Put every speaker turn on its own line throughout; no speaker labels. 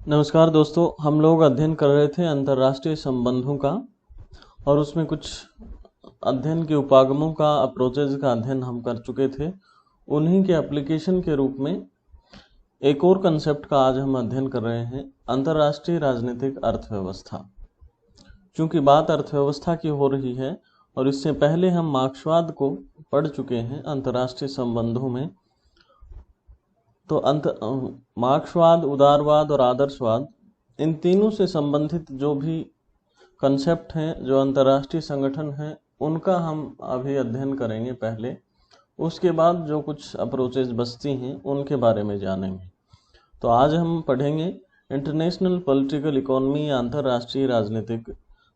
नमस्कार दोस्तों, हम लोग अध्ययन कर रहे थे अंतर्राष्ट्रीय संबंधों का और उसमें कुछ अध्ययन के उपागमों का अप्रोचेज का अध्ययन हम कर चुके थे। उन्हीं के एप्लीकेशन के रूप में एक और कंसेप्ट का आज हम अध्ययन कर रहे हैं, अंतर्राष्ट्रीय राजनीतिक अर्थव्यवस्था। चूंकि बात अर्थव्यवस्था की हो रही है और इससे पहले हम मार्क्सवाद को पढ़ चुके हैं अंतर्राष्ट्रीय संबंधों में, तो मार्क्सवाद, उदारवाद और आदर्शवाद, इन तीनों से संबंधित जो भी कंसेप्ट हैं, जो अंतर्राष्ट्रीय संगठन हैं, उनका हम अभी अध्ययन करेंगे पहले। उसके बाद जो कुछ अप्रोचेज बचती हैं उनके बारे में जानेंगे। तो आज हम पढ़ेंगे इंटरनेशनल पॉलिटिकल इकोनॉमी या अंतर्राष्ट्रीय राजनीतिक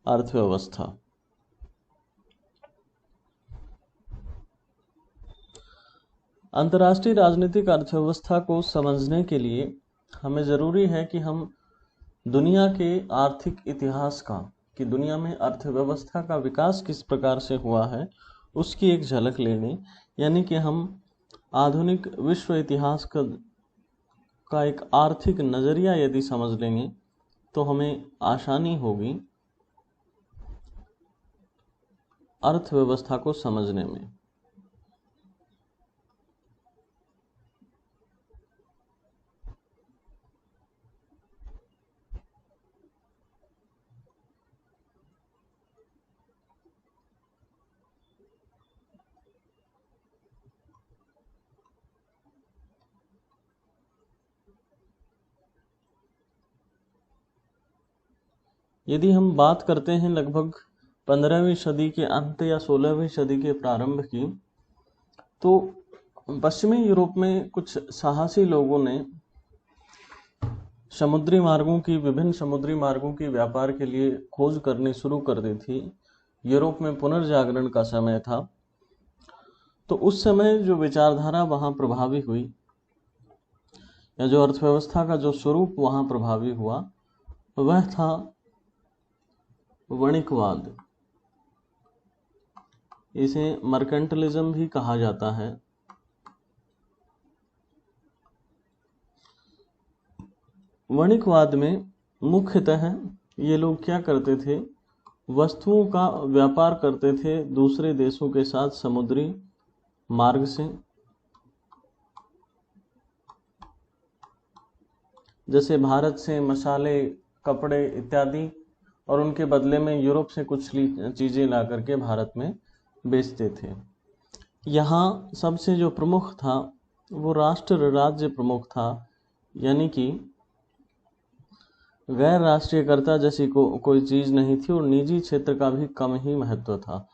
अर्थव्यवस्था। अंतर्राष्ट्रीय राजनीतिक अर्थव्यवस्था को समझने के लिए हमें ज़रूरी है कि हम दुनिया के आर्थिक इतिहास का, कि दुनिया में अर्थव्यवस्था का विकास किस प्रकार से हुआ है, उसकी एक झलक लेनी, यानी कि हम आधुनिक विश्व इतिहास का एक आर्थिक नज़रिया यदि समझ लेंगे तो हमें आसानी होगी अर्थव्यवस्था को समझने में। यदि हम बात करते हैं लगभग 15वीं सदी के अंत या 16वीं सदी के प्रारंभ की, तो पश्चिमी यूरोप में कुछ साहसी लोगों ने विभिन्न समुद्री मार्गों की व्यापार के लिए खोज करनी शुरू कर दी थी। यूरोप में पुनर्जागरण का समय था। तो उस समय जो विचारधारा वहाँ प्रभावी हुई, या जो अर्थव्यवस्था का जो स्वरूप वहाँ प्रभावी हुआ, वह था वणिकवाद। इसे मर्केंटलिज्म भी कहा जाता है। वणिकवाद में मुख्यतः ये लोग क्या करते थे, वस्तुओं का व्यापार करते थे दूसरे देशों के साथ समुद्री मार्ग से। जैसे भारत से मसाले, कपड़े इत्यादि, और उनके बदले में यूरोप से कुछ चीज़ें ला करके भारत में बेचते थे। यहाँ सबसे जो प्रमुख था वो राष्ट्र राज्य प्रमुख था, यानी कि गैर राष्ट्रीयकर्ता जैसी कोई चीज़ नहीं थी और निजी क्षेत्र का भी कम ही महत्व था।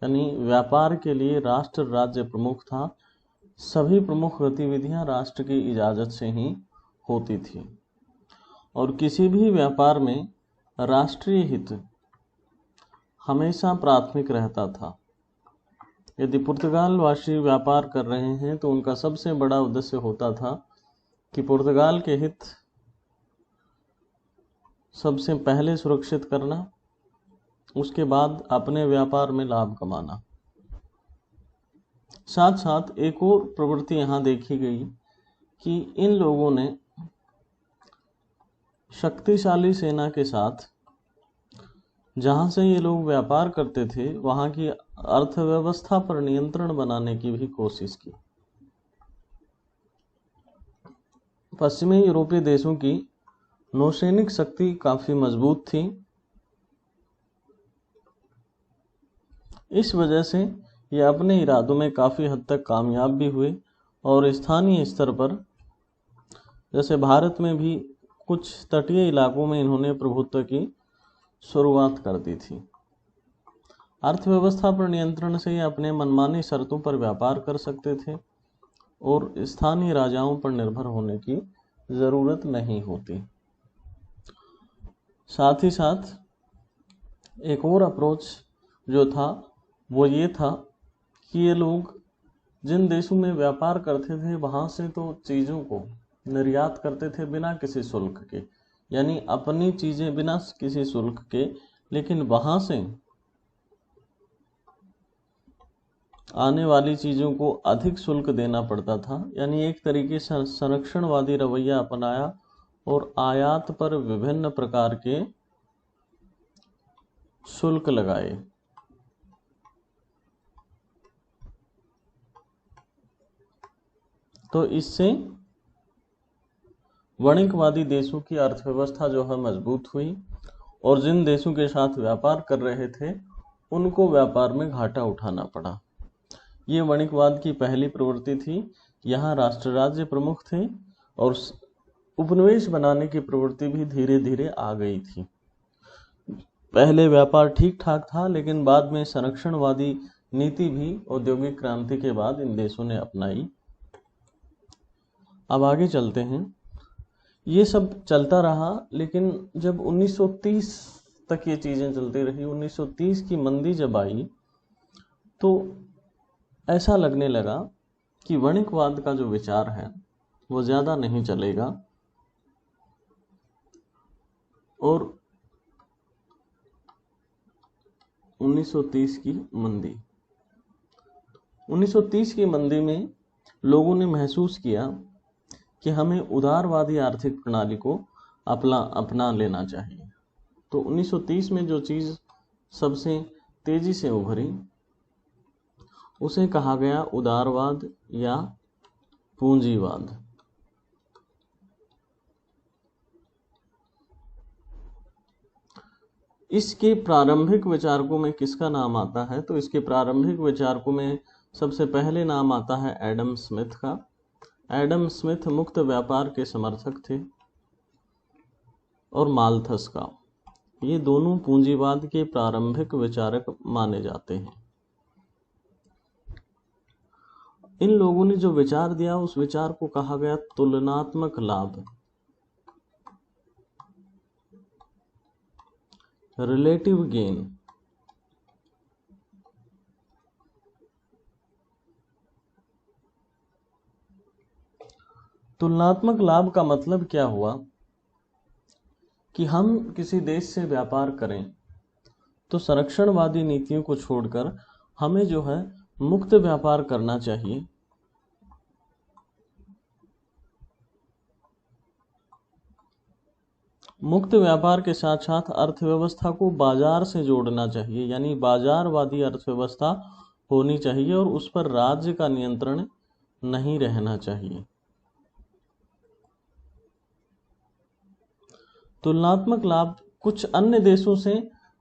यानी व्यापार के लिए राष्ट्र राज्य प्रमुख था। सभी प्रमुख गतिविधियां राष्ट्र की इजाज़त से ही होती थी और किसी भी व्यापार में राष्ट्रीय हित हमेशा प्राथमिक रहता था। यदि पुर्तगाल वासी व्यापार कर रहे हैं तो उनका सबसे बड़ा उद्देश्य होता था कि पुर्तगाल के हित सबसे पहले सुरक्षित करना, उसके बाद अपने व्यापार में लाभ कमाना। साथ साथ एक और प्रवृत्ति यहाँ देखी गई कि इन लोगों ने शक्तिशाली सेना के साथ जहाँ से ये लोग व्यापार करते थे वहाँ की अर्थव्यवस्था पर नियंत्रण बनाने की भी कोशिश की। पश्चिमी यूरोपीय देशों की नौसैनिक शक्ति काफ़ी मजबूत थी। इस वजह से ये अपने इरादों में काफ़ी हद तक कामयाब भी हुए और स्थानीय स्तर पर, जैसे भारत में भी कुछ तटीय इलाकों में इन्होंने प्रभुत्व की शुरुआत कर दी थी। अर्थव्यवस्था पर नियंत्रण से ये अपने मनमानी शर्तों पर व्यापार कर सकते थे और स्थानीय राजाओं पर निर्भर होने की ज़रूरत नहीं होती। साथ ही साथ एक और अप्रोच जो था वो ये था कि ये लोग जिन देशों में व्यापार करते थे वहाँ से तो चीज़ों को निर्यात करते थे बिना किसी शुल्क के, यानी अपनी चीज़ें बिना किसी शुल्क के, लेकिन वहाँ से आने वाली चीज़ों को अधिक शुल्क देना पड़ता था। यानी एक तरीके से संरक्षणवादी रवैया अपनाया और आयात पर विभिन्न प्रकार के शुल्क लगाए। तो इससे वाणिज्यवादी देशों की अर्थव्यवस्था जो है मजबूत हुई और जिन देशों के साथ व्यापार कर रहे थे उनको व्यापार में घाटा उठाना पड़ा। ये वाणिज्यवाद की पहली प्रवृत्ति थी। यहाँ राष्ट्र राज्य प्रमुख थे और उपनिवेश बनाने की प्रवृत्ति भी धीरे धीरे आ गई थी। पहले व्यापार ठीक ठाक था, लेकिन बाद में संरक्षणवादी नीति भी औद्योगिक क्रांति के बाद इन देशों ने अपनाई। अब आगे चलते हैं। ये सब चलता रहा, लेकिन जब 1930 तक ये चीज़ें चलती रही, 1930 की मंदी जब आई तो ऐसा लगने लगा कि वाणिज्यवाद का जो विचार है वो ज़्यादा नहीं चलेगा और 1930 की मंदी में लोगों ने महसूस किया कि हमें उदारवादी आर्थिक प्रणाली को अपना लेना चाहिए। तो 1930 में जो चीज़ सबसे तेजी से उभरी उसे कहा गया उदारवाद या पूंजीवाद। इसके प्रारंभिक विचारकों में किसका नाम आता है? तो इसके प्रारंभिक विचारकों में सबसे पहले नाम आता है एडम स्मिथ का। एडम स्मिथ मुक्त व्यापार के समर्थक थे और माल्थस का। ये दोनों पूंजीवाद के प्रारंभिक विचारक माने जाते हैं। इन लोगों ने जो विचार दिया उस विचार को कहा गया तुलनात्मक लाभ, रिलेटिव गेन। तुलनात्मक लाभ का मतलब क्या हुआ कि हम किसी देश से व्यापार करें तो संरक्षणवादी नीतियों को छोड़कर हमें जो है मुक्त व्यापार करना चाहिए। मुक्त व्यापार के साथ साथ अर्थव्यवस्था को बाजार से जोड़ना चाहिए, यानी बाजारवादी अर्थव्यवस्था होनी चाहिए और उस पर राज्य का नियंत्रण नहीं रहना चाहिए। तुलनात्मक लाभ कुछ अन्य देशों से,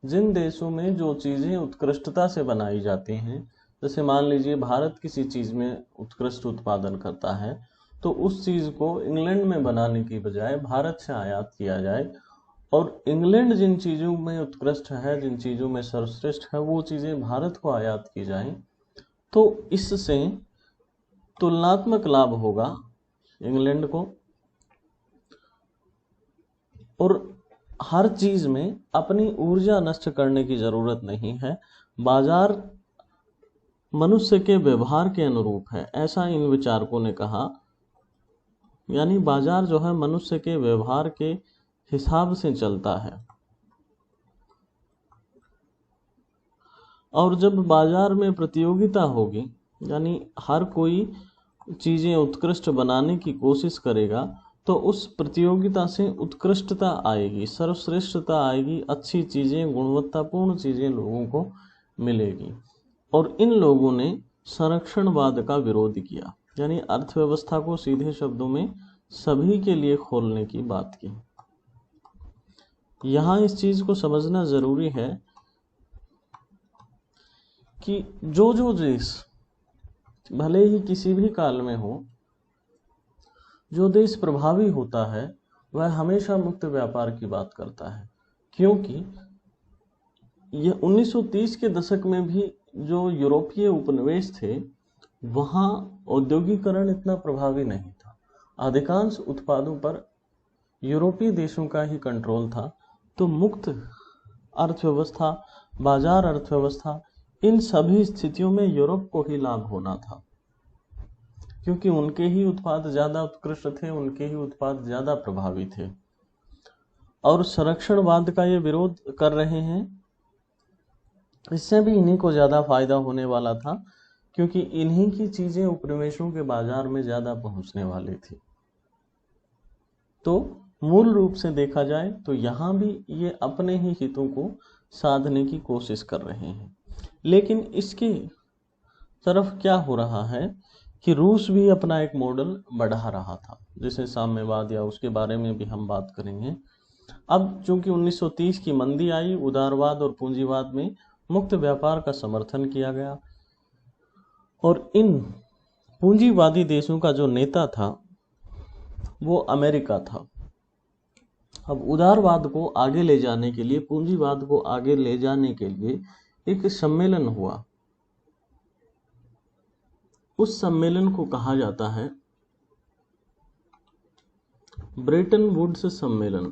जिन देशों में जो चीज़ें उत्कृष्टता से बनाई जाती हैं, जैसे मान लीजिए भारत किसी चीज़ में उत्कृष्ट उत्पादन करता है तो उस चीज़ को इंग्लैंड में बनाने की बजाय भारत से आयात किया जाए, और इंग्लैंड जिन चीज़ों में उत्कृष्ट है, जिन चीज़ों में सर्वश्रेष्ठ है, वो चीज़ें भारत को आयात की जाएं, तो इससे तुलनात्मक लाभ होगा इंग्लैंड को। और हर चीज में अपनी ऊर्जा नष्ट करने की जरूरत नहीं है। बाजार मनुष्य के व्यवहार के अनुरूप है, ऐसा इन विचारकों ने कहा। यानी बाजार जो है मनुष्य के व्यवहार के हिसाब से चलता है, और जब बाजार में प्रतियोगिता होगी, यानी हर कोई चीजें उत्कृष्ट बनाने की कोशिश करेगा, तो उस प्रतियोगिता से उत्कृष्टता आएगी, सर्वश्रेष्ठता आएगी, अच्छी चीज़ें, गुणवत्तापूर्ण चीज़ें लोगों को मिलेगी। और इन लोगों ने संरक्षणवाद का विरोध किया, यानी अर्थव्यवस्था को सीधे शब्दों में सभी के लिए खोलने की बात की। यहाँ इस चीज़ को समझना ज़रूरी है कि जो देश भले ही किसी भी काल में हो, जो देश प्रभावी होता है वह हमेशा मुक्त व्यापार की बात करता है, क्योंकि यह 1930 के दशक में भी जो यूरोपीय उपनिवेश थे वहाँ औद्योगिकरण इतना प्रभावी नहीं था। अधिकांश उत्पादों पर यूरोपीय देशों का ही कंट्रोल था। तो मुक्त अर्थव्यवस्था, बाजार अर्थव्यवस्था, इन सभी स्थितियों में यूरोप को ही लाभ होना था, क्योंकि उनके ही उत्पाद ज़्यादा उत्कृष्ट थे, उनके ही उत्पाद ज़्यादा प्रभावी थे। और संरक्षणवाद का ये विरोध कर रहे हैं, इससे भी इन्हीं को ज़्यादा फायदा होने वाला था, क्योंकि इन्हीं की चीज़ें उपनिवेशों के बाजार में ज़्यादा पहुंचने वाली थी। तो मूल रूप से देखा जाए तो यहाँ भी ये अपने ही हितों को साधने की कोशिश कर रहे हैं। लेकिन इसकी तरफ क्या हो रहा है कि रूस भी अपना एक मॉडल बढ़ा रहा था, जैसे साम्यवाद, या उसके बारे में भी हम बात करेंगे। अब चूंकि 1930 की मंदी आई, उदारवाद और पूंजीवाद में मुक्त व्यापार का समर्थन किया गया, और इन पूंजीवादी देशों का जो नेता था वो अमेरिका था। अब उदारवाद को आगे ले जाने के लिए, पूंजीवाद को आगे ले जाने के लिए एक सम्मेलन हुआ। उस सम्मेलन को कहा जाता है ब्रेटन वुड्स सम्मेलन।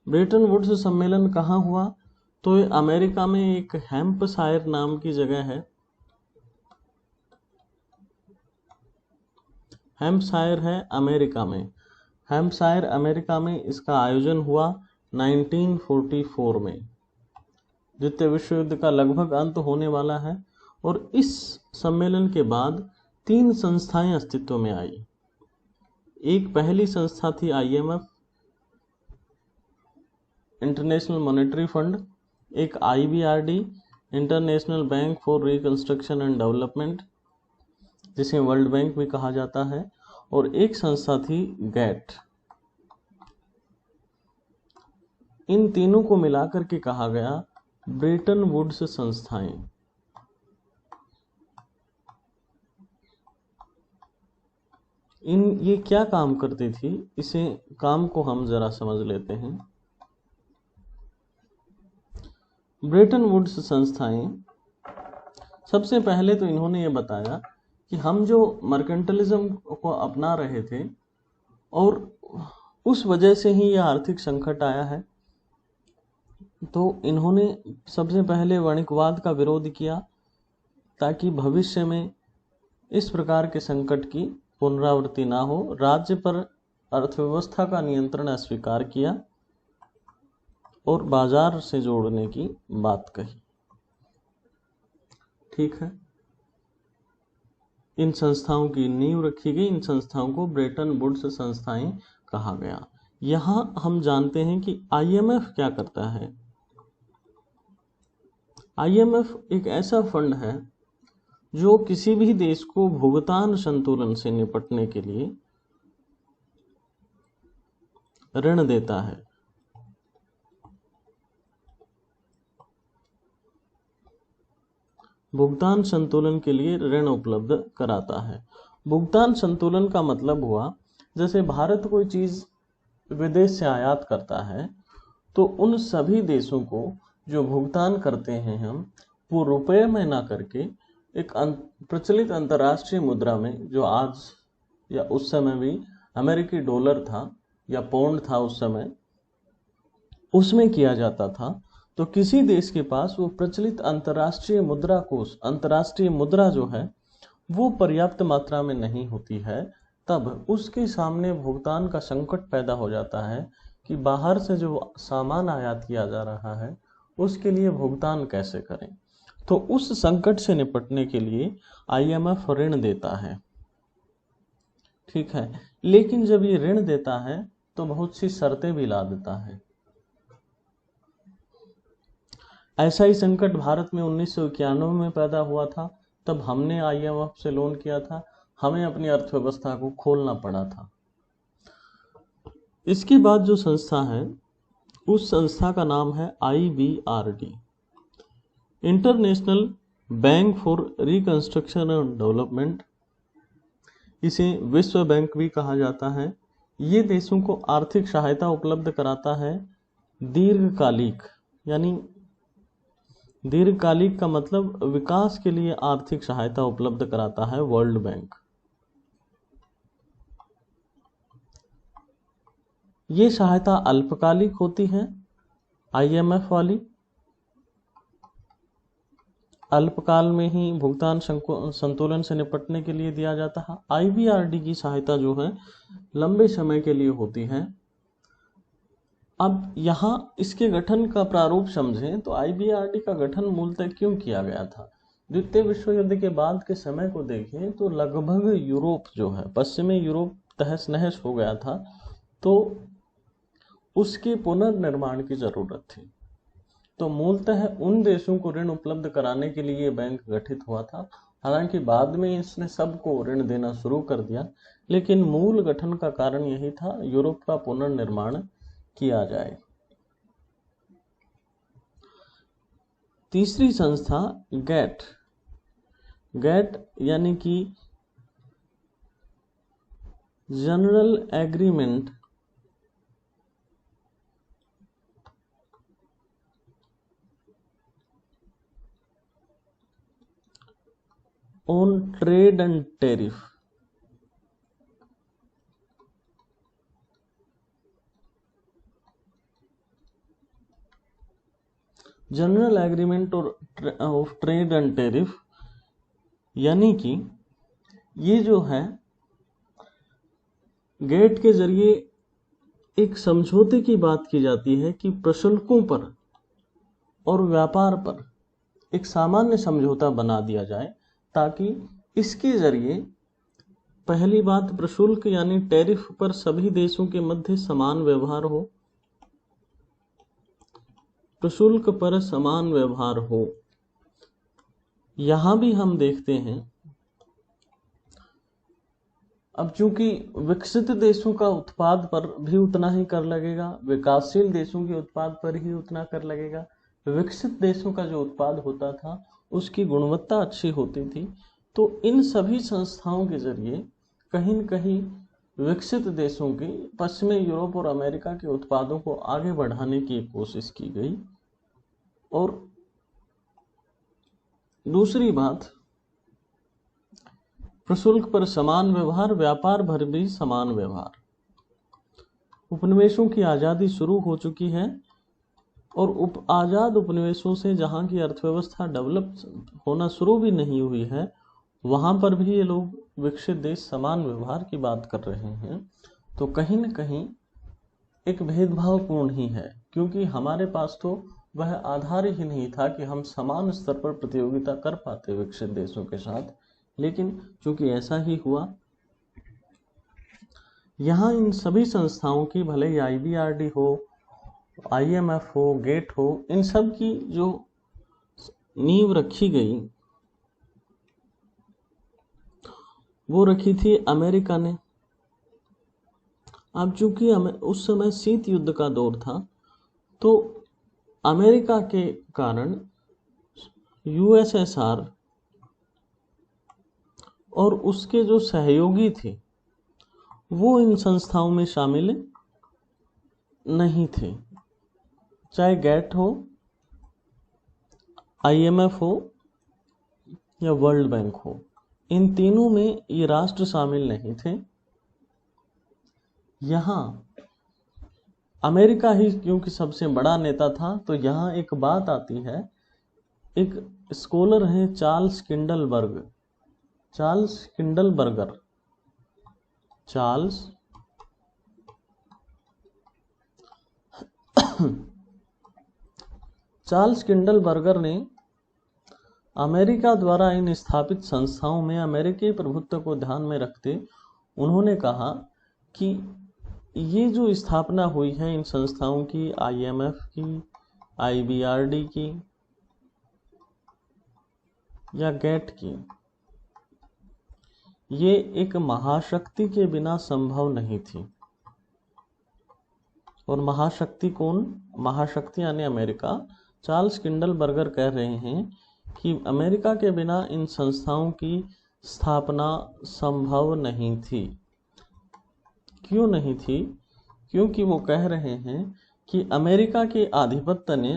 ब्रेटन वुड्स सम्मेलन कहाँ हुआ? तो ये अमेरिका में एक हैम्पशायर नाम की जगह है। हैम्पशायर है अमेरिका में। हैम्पशायर अमेरिका में इसका आयोजन हुआ 1944 में। द्वितीय विश्व युद्ध का लगभग अंत होने वाला है, और इस सम्मेलन के बाद 3 संस्थाएं अस्तित्व में आई। एक पहली संस्था थी IMF, इंटरनेशनल मॉनेटरी फंड, एक IBRD, international bank for reconstruction and development, जिसे वर्ल्ड बैंक भी कहा जाता है, और एक संस्था थी गैट। इन तीनों को मिलाकर के कहा गया ब्रेटन वुड्स संस्थाएं। ये क्या काम करती थी, इसे काम को हम जरा समझ लेते हैं। ब्रेटन वुड्स संस्थाएं, सबसे पहले तो इन्होंने ये बताया कि हम जो मर्केंटलिज्म को अपना रहे थे और उस वजह से ही यह आर्थिक संकट आया है, तो इन्होंने सबसे पहले वणिकवाद का विरोध किया ताकि भविष्य में इस प्रकार के संकट की पुनरावृत्ति ना हो। राज्य पर अर्थव्यवस्था का नियंत्रण अस्वीकार किया और बाजार से जोड़ने की बात कही। ठीक है, इन संस्थाओं की नींव रखी गई। इन संस्थाओं को ब्रेटन वुड्स संस्थाएं कहा गया। यहां हम जानते हैं कि IMF क्या करता है। IMF एक ऐसा फंड है जो किसी भी देश को भुगतान संतुलन से निपटने के लिए ऋण देता है। भुगतान संतुलन के लिए ऋण उपलब्ध कराता है। भुगतान संतुलन का मतलब हुआ, जैसे भारत कोई चीज विदेश से आयात करता है, तो उन सभी देशों को जो भुगतान करते हैं हम, वो रुपए में ना करके एक प्रचलित अंतर्राष्ट्रीय मुद्रा में, जो आज या उस समय भी अमेरिकी डॉलर था या पाउंड था उस समय, उसमें किया जाता था। तो किसी देश के पास वो प्रचलित अंतर्राष्ट्रीय मुद्रा कोष, अंतर्राष्ट्रीय मुद्रा जो है वो पर्याप्त मात्रा में नहीं होती है, तब उसके सामने भुगतान का संकट पैदा हो जाता है कि बाहर से जो सामान आयात किया जा रहा है उसके लिए भुगतान कैसे करें। तो उस संकट से निपटने के लिए IMF ऋण देता है। ठीक है, लेकिन जब ये ऋण देता है तो बहुत सी शर्तें भी ला देता है। ऐसा ही संकट भारत में 1991 में पैदा हुआ था। तब हमने IMF से लोन किया था, हमें अपनी अर्थव्यवस्था को खोलना पड़ा था। इसके बाद जो संस्था है, उस संस्था का नाम है IBRD, international bank for reconstruction and development. इसे विश्व बैंक भी कहा जाता है। ये देशों को आर्थिक सहायता उपलब्ध कराता है दीर्घकालिक, यानी दीर्घकालिक का मतलब विकास के लिए आर्थिक सहायता उपलब्ध कराता है वर्ल्ड बैंक। ये सहायता अल्पकालिक होती है। IMF वाली अल्पकाल में ही भुगतान संतुलन से निपटने के लिए दिया जाता है। IBRD की सहायता जो है लंबे समय के लिए होती है। अब यहाँ इसके गठन का प्रारूप समझें तो आईबीआरडी का गठन मूलतः क्यों किया गया था। द्वितीय विश्व युद्ध के बाद के समय को देखें तो लगभग यूरोप जो है, पश्चिमी यूरोप तहस नहस हो गया था, तो उसके पुनर्निर्माण की जरूरत थी। तो मूलतः उन देशों को ऋण उपलब्ध कराने के लिए बैंक गठित हुआ था। हालांकि बाद में इसने सबको ऋण देना शुरू कर दिया, लेकिन मूल गठन का कारण यही था, यूरोप का पुनर्निर्माण किया जाए। तीसरी संस्था गैट, गैट यानी कि general agreement on trade and tariff. General agreement of trade and tariff यानी कि ये जो है गेट के जरिए एक समझौते की बात की जाती है कि प्रशुल्कों पर और व्यापार पर एक सामान्य समझौता बना दिया जाए, ताकि इसके जरिए पहली बात प्रशुल्क यानी टैरिफ पर सभी देशों के मध्य समान व्यवहार हो, प्रशुल्क पर समान व्यवहार हो। यहां भी हम देखते हैं, अब चूंकि विकसित देशों का उत्पाद पर भी उतना ही कर लगेगा, विकासशील देशों के उत्पाद पर ही उतना कर लगेगा। विकसित देशों का जो उत्पाद होता था उसकी गुणवत्ता अच्छी होती थी, तो इन सभी संस्थाओं के जरिए कहीं न कहीं विकसित देशों की, पश्चिमी यूरोप और अमेरिका के उत्पादों को आगे बढ़ाने की कोशिश की गई। और दूसरी बात, प्रशुल्क पर समान व्यवहार, व्यापार भर भी समान व्यवहार। उपनिवेशों की आज़ादी शुरू हो चुकी है और आज़ाद उपनिवेशों से जहाँ की अर्थव्यवस्था डेवलप होना शुरू भी नहीं हुई है, वहाँ पर भी ये लोग विकसित देश समान व्यवहार की बात कर रहे हैं। तो कहीं न कहीं एक भेदभावपूर्ण ही है, क्योंकि हमारे पास तो वह आधार ही नहीं था कि हम समान स्तर पर प्रतियोगिता कर पाते विकसित देशों के साथ। लेकिन चूंकि ऐसा ही हुआ, यहाँ इन सभी संस्थाओं की, भले ही आईबीआरडी हो, आईएमएफ हो, गेट हो, इन सब की जो नींव रखी गई वो रखी थी अमेरिका ने। अब चूंकि उस समय शीत युद्ध का दौर था, तो अमेरिका के कारण यूएसएसआर और उसके जो सहयोगी थे वो इन संस्थाओं में शामिल नहीं थे। चाहे गैट हो, आईएमएफ हो या वर्ल्ड बैंक हो, इन तीनों में ये राष्ट्र शामिल नहीं थे। यहाँ अमेरिका ही क्योंकि सबसे बड़ा नेता था, तो यहाँ एक बात आती है, एक स्कॉलर हैं चार्ल्स किंडलबर्गर, चार्ल्स किंडलबर्गर ने अमेरिका द्वारा इन स्थापित संस्थाओं में अमेरिकी प्रभुत्व को ध्यान में रखते उन्होंने कहा कि ये जो स्थापना हुई है इन संस्थाओं की, आईएमएफ की, आईबीआरडी की या गेट की, ये एक महाशक्ति के बिना संभव नहीं थी। और महाशक्ति कौन? महाशक्ति यानी अमेरिका। चार्ल्स किंडलबर्गर कह रहे हैं कि अमेरिका के बिना इन संस्थाओं की स्थापना संभव नहीं थी। क्यों नहीं थी? क्योंकि वो कह रहे हैं कि अमेरिका के आधिपत्य ने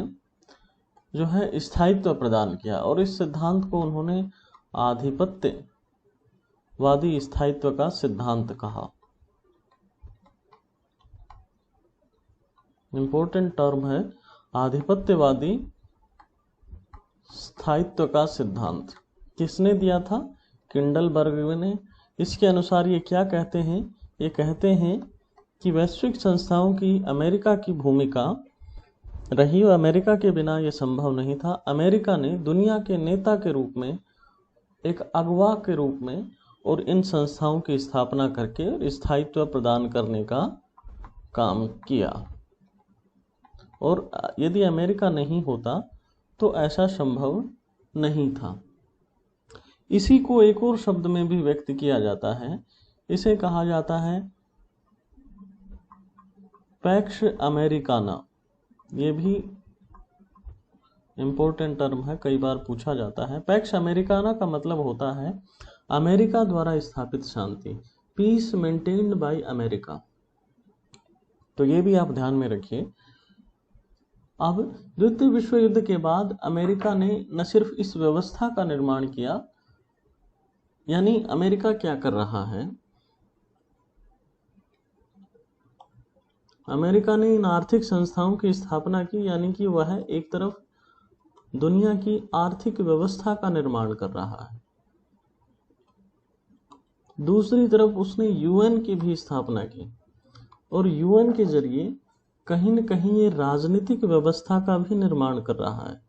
जो है स्थायित्व प्रदान किया, और इस सिद्धांत को उन्होंने आधिपत्यवादी स्थायित्व का सिद्धांत कहा। इंपॉर्टेंट टर्म है, आधिपत्यवादी स्थायित्व का सिद्धांत। किसने दिया था? किंडलबर्गर ने। इसके अनुसार ये क्या कहते हैं? ये कहते हैं कि वैश्विक संस्थाओं की अमेरिका की भूमिका रही और अमेरिका के बिना यह संभव नहीं था। अमेरिका ने दुनिया के नेता के रूप में, एक अगवा के रूप में और इन संस्थाओं की स्थापना करके स्थायित्व प्रदान करने का काम किया। और यदि अमेरिका नहीं होता तो ऐसा संभव नहीं था। इसी को एक और शब्द में भी व्यक्त किया जाता है, इसे कहा जाता है पैक्स अमेरिकाना। ये भी इंपॉर्टेंट टर्म है, कई बार पूछा जाता है। पैक्स अमेरिकाना का मतलब होता है अमेरिका द्वारा स्थापित शांति, पीस मेंटेन्ड बाय अमेरिका। तो ये भी आप ध्यान में रखिए। अब द्वितीय विश्व युद्ध के बाद अमेरिका ने न सिर्फ इस व्यवस्था का निर्माण किया, यानी अमेरिका क्या कर रहा है, अमेरिका ने इन आर्थिक संस्थाओं की स्थापना की, यानी कि वह एक तरफ दुनिया की आर्थिक व्यवस्था का निर्माण कर रहा है, दूसरी तरफ उसने यूएन की भी स्थापना की और यूएन के जरिए कहीं न कहीं ये राजनीतिक व्यवस्था का भी निर्माण कर रहा है।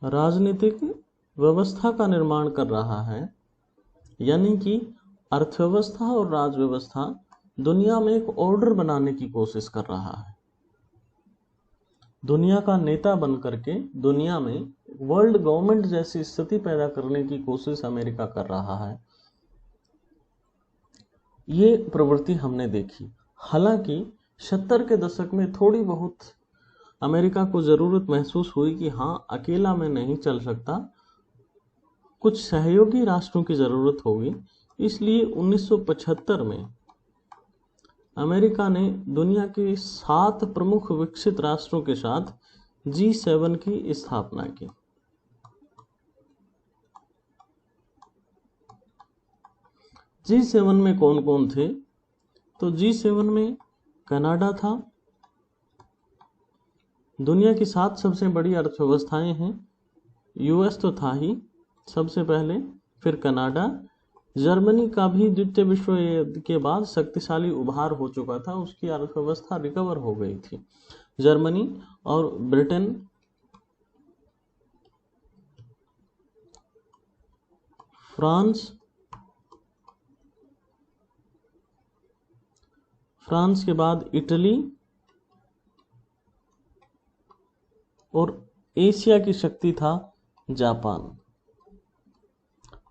राजनीतिक व्यवस्था का निर्माण कर रहा है, यानी कि अर्थव्यवस्था और राजव्यवस्था दुनिया में एक ऑर्डर बनाने की कोशिश कर रहा है। दुनिया का नेता बन करके दुनिया में वर्ल्ड गवर्नमेंट जैसी स्थिति पैदा करने की कोशिश अमेरिका कर रहा है। ये प्रवृत्ति हमने देखी। हालांकि 70 के दशक में थोड़ी बहुत अमेरिका को जरूरत महसूस हुई कि हाँ, अकेला मैं नहीं चल सकता, कुछ सहयोगी राष्ट्रों की जरूरत होगी। इसलिए 1975 में अमेरिका ने दुनिया के 7 प्रमुख विकसित राष्ट्रों के साथ G7 की स्थापना की। G7 में कौन कौन थे? तो G7 में कनाडा था। दुनिया की 7 सबसे बड़ी अर्थव्यवस्थाएं हैं। यूएस तो था ही सबसे पहले, फिर कनाडा। जर्मनी का भी द्वितीय विश्व युद्ध के बाद शक्तिशाली उभार हो चुका था, उसकी अर्थव्यवस्था रिकवर हो गई थी। जर्मनी और ब्रिटेन, फ्रांस के बाद इटली और एशिया की शक्ति था जापान।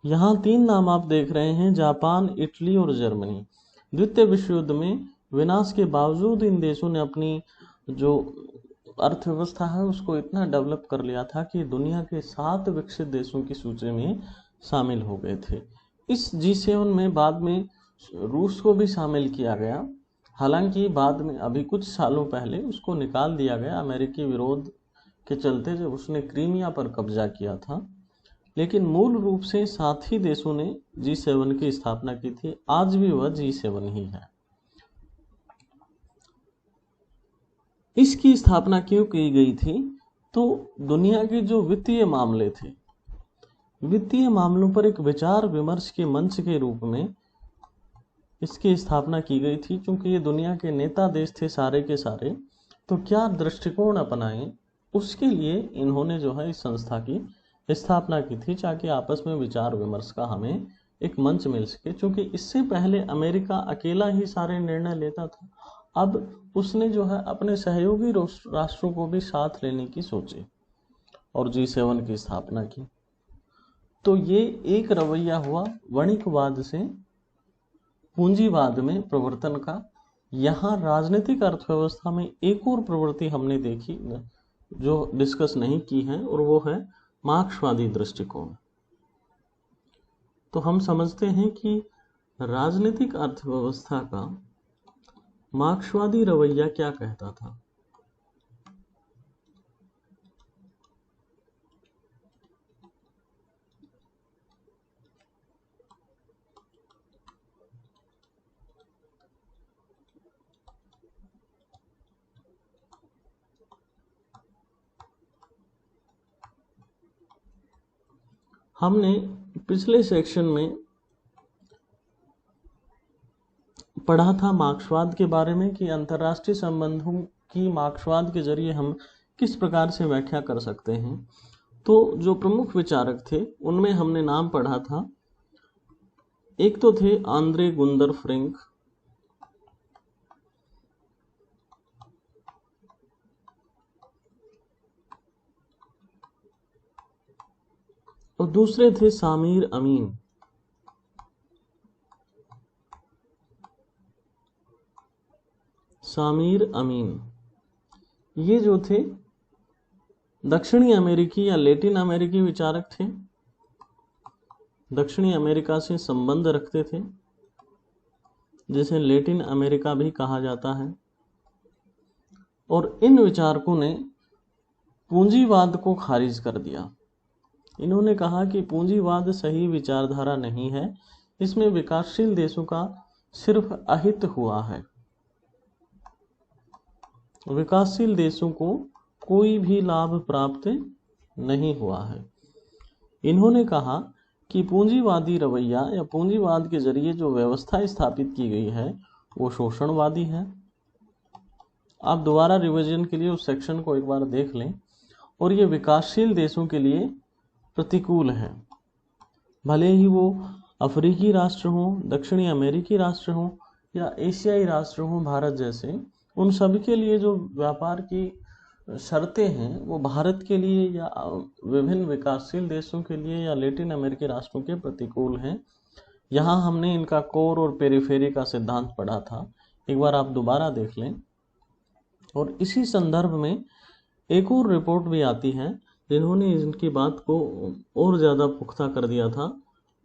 यहाँ 3 नाम आप देख रहे हैं, जापान, इटली और जर्मनी। द्वितीय विश्व युद्ध में विनाश के बावजूद इन देशों ने अपनी जो अर्थव्यवस्था है उसको इतना डेवलप कर लिया था कि दुनिया के 7 विकसित देशों की सूची में शामिल हो गए थे। इस G7 में बाद में रूस को भी शामिल किया गया। हालांकि बाद में अभी कुछ सालों पहले उसको निकाल दिया गया अमेरिकी विरोध के चलते, जब उसने क्रीमिया पर कब्जा किया था। लेकिन मूल रूप से 7 ही देशों ने G7 की स्थापना की थी। आज भी वह G7 ही है। इसकी स्थापना क्यों की गई थी? तो दुनिया के जो वित्तीय मामले थे, वित्तीय मामलों पर एक विचार विमर्श के मंच के रूप में इसकी स्थापना की गई थी। क्योंकि ये दुनिया के नेता देश थे सारे के सारे, तो क्या दृष्टिकोण अपनाएं, उसके लिए इन्होंने जो है इस संस्था की स्थापना की थी, ताकि आपस में विचार विमर्श का हमें एक मंच मिल सके। क्योंकि इससे पहले अमेरिका अकेला ही सारे निर्णय लेता था, अब उसने जो है अपने सहयोगी राष्ट्रों को भी साथ लेने की सोची और G7 की स्थापना की। तो ये एक रवैया हुआ वणिकवाद से पूंजीवाद में प्रवर्तन का। यहाँ राजनीतिक अर्थव्यवस्था में एक और प्रवृत्ति हमने देखी जो डिस्कस नहीं की है, और वो है मार्क्सवादी दृष्टिकोण। तो हम समझते हैं कि राजनीतिक अर्थव्यवस्था का मार्क्सवादी रवैया क्या कहता था। हमने पिछले सेक्शन में पढ़ा था मार्क्सवाद के बारे में कि अंतर्राष्ट्रीय संबंधों की मार्क्सवाद के जरिए हम किस प्रकार से व्याख्या कर सकते हैं। तो जो प्रमुख विचारक थे उनमें हमने नाम पढ़ा था, एक तो थे आंद्रे गुंदर फ्रेंक, और दूसरे थे सामीर अमीन। सामीर अमीन ये जो थे दक्षिणी अमेरिकी या लैटिन अमेरिकी विचारक थे, दक्षिणी अमेरिका से संबंध रखते थे, जिसे लैटिन अमेरिका भी कहा जाता है। और इन विचारकों ने पूंजीवाद को खारिज कर दिया। इन्होंने कहा कि पूंजीवाद सही विचारधारा नहीं है, इसमें विकासशील देशों का सिर्फ अहित हुआ है, विकासशील देशों को कोई भी लाभ प्राप्त नहीं हुआ है। इन्होंने कहा कि पूंजीवादी रवैया या पूंजीवाद के जरिए जो व्यवस्था स्थापित की गई है वो शोषणवादी है। आप दोबारा रिवीजन के लिए उस सेक्शन को एक बार देख लें। और ये विकासशील देशों के लिए प्रतिकूल है, भले ही वो अफ्रीकी राष्ट्र हों, दक्षिणी अमेरिकी राष्ट्र हों या एशियाई राष्ट्र हों भारत जैसे, उन सभी के लिए जो व्यापार की शर्तें हैं वो भारत के लिए या विभिन्न विकासशील देशों के लिए या लैटिन अमेरिकी राष्ट्रों के प्रतिकूल हैं। यहाँ हमने इनका कोर और पेरिफेरी का सिद्धांत पढ़ा था, एक बार आप दोबारा देख लें। और इसी संदर्भ में एक और रिपोर्ट भी आती है जिन्होंने इनकी बात को और ज़्यादा पुख्ता कर दिया था,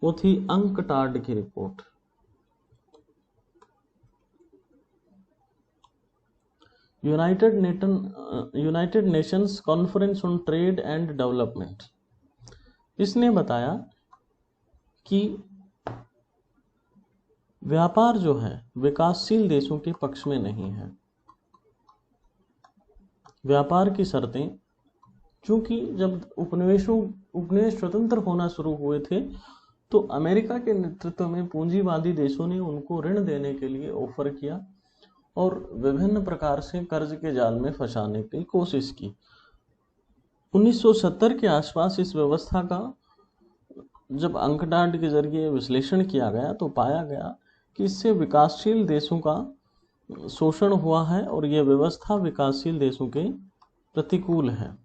वो थी अंकटाड की report. United Nations conference on trade and development. इसने बताया कि व्यापार जो है विकासशील देशों के पक्ष में नहीं है। व्यापार की शर्तें, चूंकि जब उपनिवेश स्वतंत्र होना शुरू हुए थे तो अमेरिका के नेतृत्व में पूंजीवादी देशों ने उनको ऋण देने के लिए ऑफर किया और विभिन्न प्रकार से कर्ज के जाल में फंसाने की कोशिश की। 1970 के आसपास इस व्यवस्था का जब अंकटाड के जरिए विश्लेषण किया गया तो पाया गया कि इससे विकासशील देशों का शोषण हुआ है और यह व्यवस्था विकासशील देशों के प्रतिकूल है।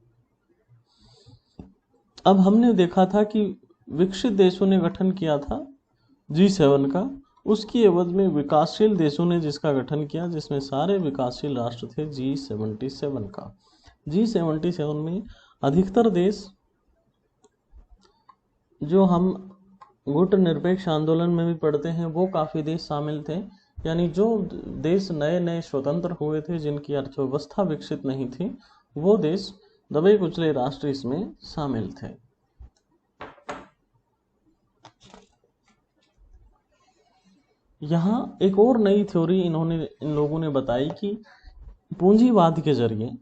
अब हमने देखा था कि विकसित देशों ने गठन किया था G7 का, उसकी एवज में विकासशील देशों ने जिसका गठन किया, जिसमें सारे विकासशील राष्ट्र थे G77 का। G77 में अधिकतर देश जो हम गुट निरपेक्ष आंदोलन में भी पढ़ते हैं वो काफ़ी देश शामिल थे, यानी जो देश नए नए स्वतंत्र हुए थे जिनकी अर्थव्यवस्था विकसित नहीं थी वो देश दबे कुचले राष्ट्र इसमें शामिल थे। यहाँ एक और नई थ्योरी इन लोगों ने बताई कि पूंजीवाद के जरिए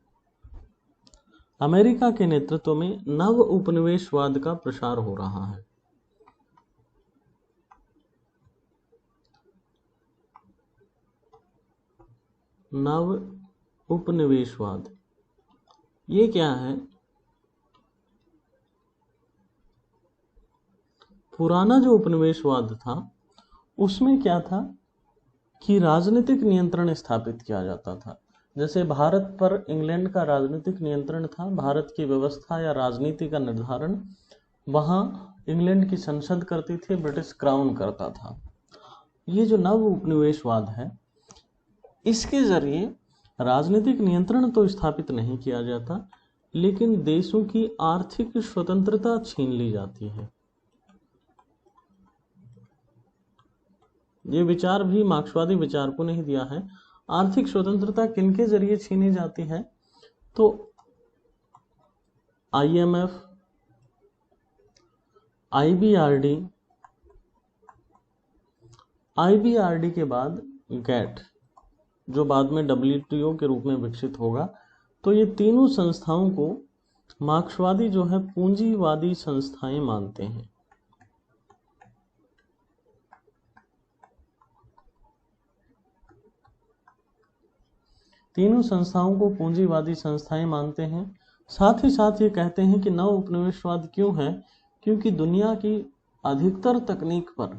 अमेरिका के नेतृत्व में नव उपनिवेशवाद का प्रसार हो रहा है। नव उपनिवेशवाद ये क्या है? पुराना जो उपनिवेशवाद था उसमें क्या था कि राजनीतिक नियंत्रण स्थापित किया जाता था। जैसे भारत पर इंग्लैंड का राजनीतिक नियंत्रण था, भारत की व्यवस्था या राजनीति का निर्धारण वहाँ इंग्लैंड की संसद करती थी, ब्रिटिश क्राउन करता था। ये जो नव उपनिवेशवाद है इसके जरिए राजनीतिक नियंत्रण तो स्थापित नहीं किया जाता, लेकिन देशों की आर्थिक स्वतंत्रता छीन ली जाती है। ये विचार भी मार्क्सवादी विचारकों ने ही दिया है। आर्थिक स्वतंत्रता किनके जरिए छीनी जाती है? तो IMF, IBRD के बाद GATT जो बाद में WTO के रूप में विकसित होगा। तो ये तीनों संस्थाओं को मार्क्सवादी जो है पूंजीवादी संस्थाएं मानते हैं। तीनों संस्थाओं को पूंजीवादी संस्थाएं मानते हैं। साथ ही साथ ये कहते हैं कि नव उपनिवेशवाद क्यों है, क्योंकि दुनिया की अधिकतर तकनीक पर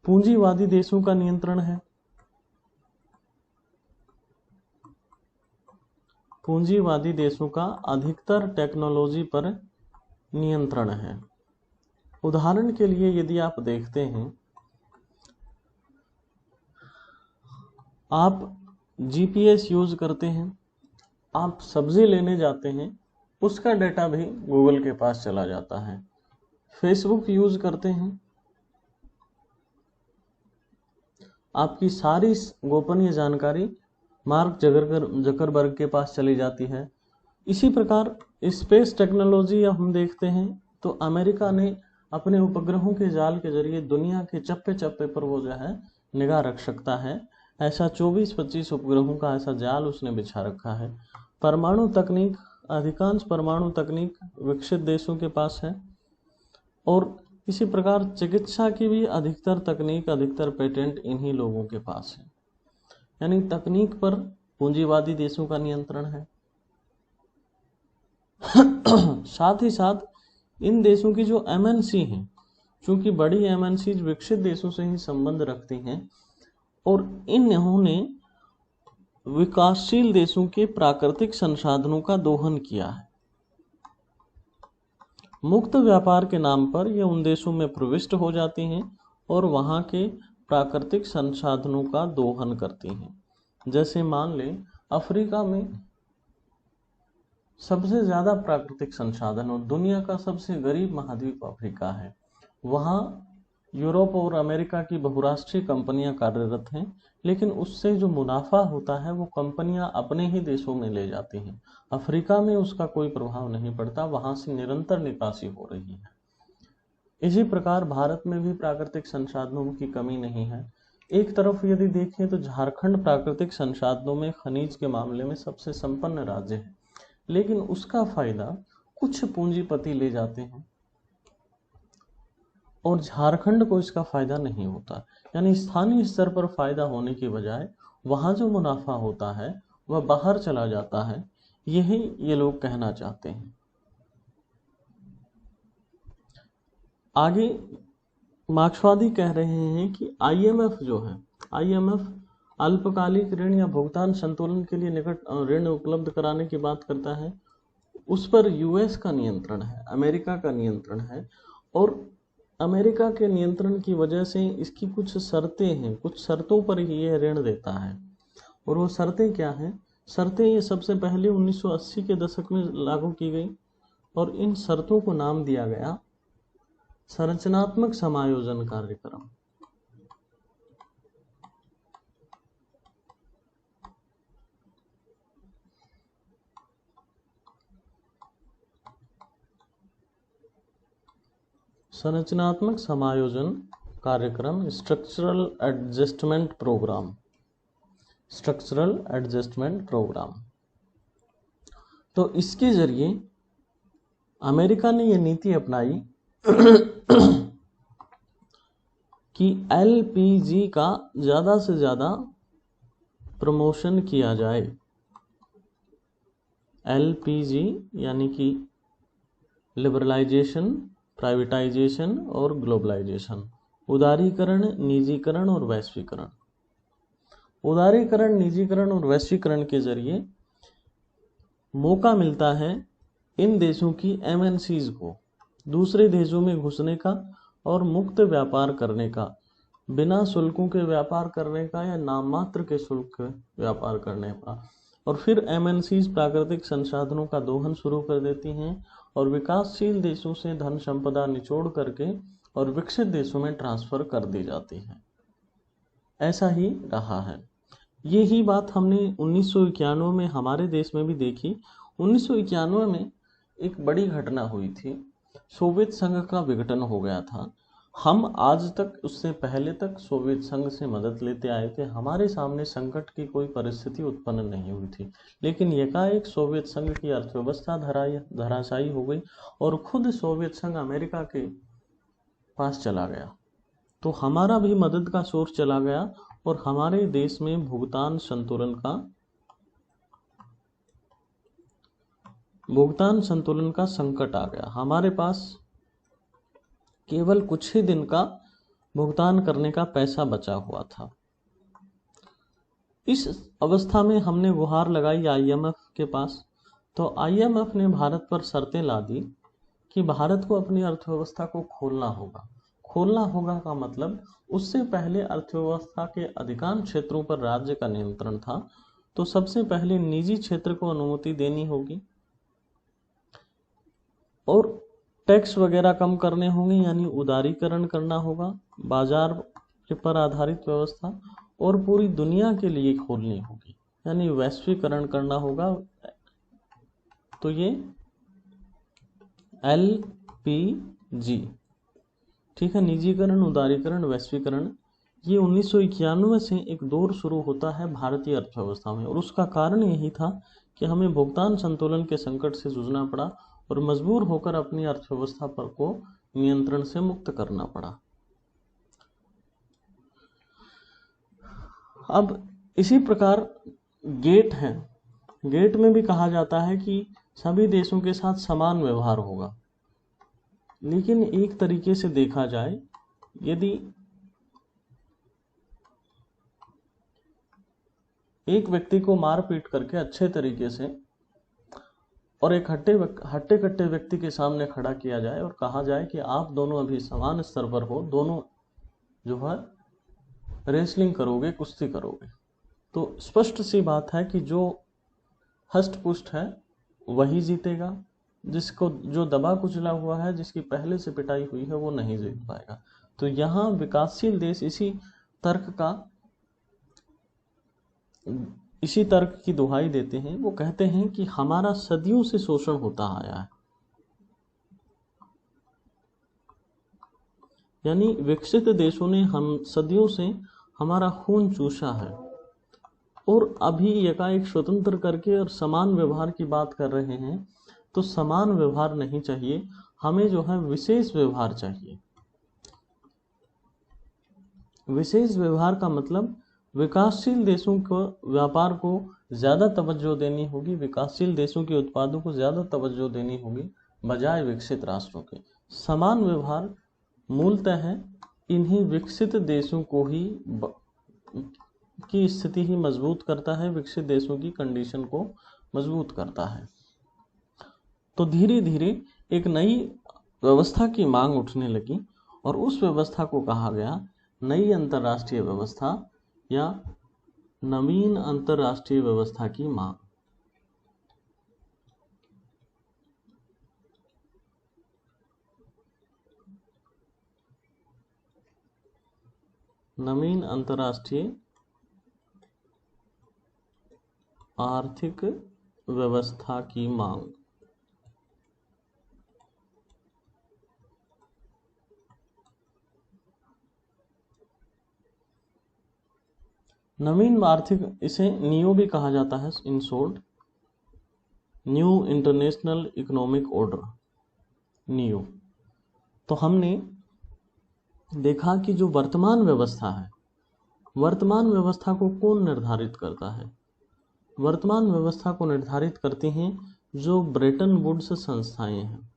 पूंजीवादी देशों का नियंत्रण है। पूंजीवादी देशों का अधिकतर टेक्नोलॉजी पर नियंत्रण है। उदाहरण के लिए यदि आप देखते हैं, आप जीपीएस यूज करते हैं, आप सब्जी लेने जाते हैं, उसका डेटा भी गूगल के पास चला जाता है। फेसबुक यूज करते हैं, आपकी सारी गोपनीय जानकारी मार्क जकरबर्ग के पास चली जाती है। इसी प्रकार स्पेस टेक्नोलॉजी हम देखते हैं तो अमेरिका ने अपने उपग्रहों के जाल के जरिए दुनिया के चप्पे चप्पे पर वो जो है निगाह रख सकता है। ऐसा 24-25 उपग्रहों का ऐसा जाल उसने बिछा रखा है। परमाणु तकनीक, अधिकांश परमाणु तकनीक विकसित देशों के पास है। और इसी प्रकार चिकित्सा की भी अधिकतर तकनीक, अधिकतर पेटेंट इन्हीं लोगों के पास है। यानी तकनीक पर पूंजीवादी देशों का नियंत्रण है। साथ ही साथ इन देशों की जो एमएनसी हैं, चूंकि बड़ी एमएनसी विकसित देशों से ही संबंध रखती हैं और इन्होंने विकासशील देशों के प्राकृतिक संसाधनों का दोहन किया है। मुक्त व्यापार के नाम पर ये उन देशों में प्रविष्ट हो जाती हैं और वहाँ के प्राकृतिक संसाधनों का दोहन करती हैं। जैसे मान लें अफ्रीका में सबसे ज़्यादा प्राकृतिक संसाधन और दुनिया का सबसे गरीब महाद्वीप अफ्रीका है। वहाँ यूरोप और अमेरिका की बहुराष्ट्रीय कंपनियां कार्यरत हैं, लेकिन उससे जो मुनाफा होता है वो कंपनियां अपने ही देशों में ले जाती हैं। अफ्रीका में उसका कोई प्रभाव नहीं पड़ता, वहां से निरंतर निकासी हो रही है। इसी प्रकार भारत में भी प्राकृतिक संसाधनों की कमी नहीं है। एक तरफ यदि देखें तो झारखंड प्राकृतिक संसाधनों में, खनिज के मामले में सबसे संपन्न राज्य है, लेकिन उसका फायदा कुछ पूंजीपति ले जाते हैं और झारखंड को इसका फायदा नहीं होता। यानी स्थानीय स्तर पर फायदा होने की बजाय वहां जो मुनाफा होता है वह बाहर चला जाता है। यही ये लोग कहना चाहते हैं। आगे मार्क्सवादी कह रहे हैं कि आईएमएफ जो है, आईएमएफ अल्पकालिक ऋण या भुगतान संतुलन के लिए निकट ऋण उपलब्ध कराने की बात करता है। उस पर यूएस का नियंत्रण है, अमेरिका का नियंत्रण है और अमेरिका के नियंत्रण की वजह से इसकी कुछ शर्तें हैं, कुछ शर्तों पर ही ये ऋण देता है। और वो शर्तें क्या हैं? शर्तें ये सबसे पहले 1980 के दशक में लागू की गई और इन शर्तों को नाम दिया गया संरचनात्मक समायोजन कार्यक्रम। संरचनात्मक समायोजन कार्यक्रम, structural adjustment programme, structural adjustment programme. तो इसके जरिए अमेरिका ने यह नीति अपनाई कि एलपीजी का ज़्यादा से ज़्यादा प्रमोशन किया जाए। एलपीजी यानी कि लिबरलाइजेशन, प्राइवेटाइजेशन और ग्लोबलाइजेशन, उदारीकरण, निजीकरण और वैश्वीकरण। उदारीकरण, निजीकरण और वैश्वीकरण के जरिए मौका मिलता है इन देशों की एमएनसीज को दूसरे देशों में घुसने का और मुक्त व्यापार करने का, बिना शुल्कों के व्यापार करने का या नाम मात्र के शुल्क के व्यापार करने का। और फिर एमएनसीज प्राकृतिक संसाधनों का दोहन शुरू कर देती हैं और विकासशील देशों से धन संपदा निचोड़ करके और विकसित देशों में ट्रांसफर कर दी जाती है। ऐसा ही रहा है। यही बात हमने 1991 में हमारे देश में भी देखी। 1991 में एक बड़ी घटना हुई थी, सोवियत संघ का विघटन हो गया था। हम आज तक, उससे पहले तक सोवियत संघ से मदद लेते आए थे, हमारे सामने संकट की कोई परिस्थिति उत्पन्न नहीं हुई थी। लेकिन एकाएक सोवियत संघ की अर्थव्यवस्था धराशायी हो गई और खुद सोवियत संघ अमेरिका के पास चला गया। तो हमारा भी मदद का सोर्स चला गया और हमारे देश में भुगतान संतुलन का संकट आ गया। हमारे पास केवल कुछ ही दिन का भुगतान करने का पैसा बचा हुआ था। इस अवस्था में हमने गुहार लगाई आईएमएफ के पास। तो आईएमएफ ने भारत पर शर्तें ला दी कि भारत को अपनी अर्थव्यवस्था को खोलना होगा। खोलना होगा का मतलब उससे पहले अर्थव्यवस्था के अधिकांश क्षेत्रों पर राज्य का नियंत्रण था, तो सबसे पहले निजी क्षेत्र को अनुमति देनी होगी और टैक्स वगैरह कम करने होंगे, यानी उदारीकरण करना होगा, बाजार पर आधारित व्यवस्था, और पूरी दुनिया के लिए खोलनी होगी, यानी वैश्वीकरण करना होगा। तो ये LPG, ठीक है, निजीकरण, उदारीकरण, वैश्वीकरण, ये 1991 से एक दौर शुरू होता है भारतीय अर्थव्यवस्था में। और उसका कारण यही था कि हमें भुगतान संतुलन के संकट से जूझना पड़ा और मजबूर होकर अपनी अर्थव्यवस्था पर को नियंत्रण से मुक्त करना पड़ा। अब इसी प्रकार गेट है। गेट में भी कहा जाता है कि सभी देशों के साथ समान व्यवहार होगा, लेकिन एक तरीके से देखा जाए, यदि एक व्यक्ति को मार पीट करके अच्छे तरीके से और एक हट्टे कट्टे व्यक्ति के सामने खड़ा किया जाए और कहा जाए कि आप दोनों अभी समान स्तर पर हो, दोनों जो है रेसलिंग करोगे, कुश्ती करोगे, तो स्पष्ट सी बात है कि जो हष्ट पुष्ट है वही जीतेगा। जिसको जो दबा कुचला हुआ है, जिसकी पहले से पिटाई हुई है, वो नहीं जीत पाएगा। तो यहाँ विकासशील देश इसी तर्क की दुहाई देते हैं। वो कहते हैं कि हमारा सदियों से शोषण होता आया है, यानी विकसित देशों ने हम सदियों से हमारा खून चूसा है, और अभी एकाएक स्वतंत्र करके और समान व्यवहार की बात कर रहे हैं। तो समान व्यवहार नहीं चाहिए, हमें जो है विशेष व्यवहार चाहिए। विशेष व्यवहार का मतलब विकासशील देशों को व्यापार को ज़्यादा तवज्जो देनी होगी, विकासशील देशों के उत्पादों को ज़्यादा तवज्जो देनी होगी बजाय विकसित राष्ट्रों के। समान व्यवहार मूलतः है इन्हीं विकसित देशों को ही की स्थिति ही मजबूत करता है, विकसित देशों की कंडीशन को मजबूत करता है। तो धीरे धीरे एक नई व्यवस्था की मांग उठने लगी और उस व्यवस्था को कहा गया नई अंतर्राष्ट्रीय व्यवस्था या नवीन अंतर्राष्ट्रीय व्यवस्था की मांग। नवीन अंतर्राष्ट्रीय आर्थिक व्यवस्था की मांग। नवीन आर्थिक, इसे नियो भी कहा जाता है, in short new international economic order, neo. तो हमने देखा कि जो वर्तमान व्यवस्था है, वर्तमान व्यवस्था को कौन निर्धारित करता है? वर्तमान व्यवस्था को निर्धारित करते हैं जो ब्रेटन वुड्स संस्थाएं हैं।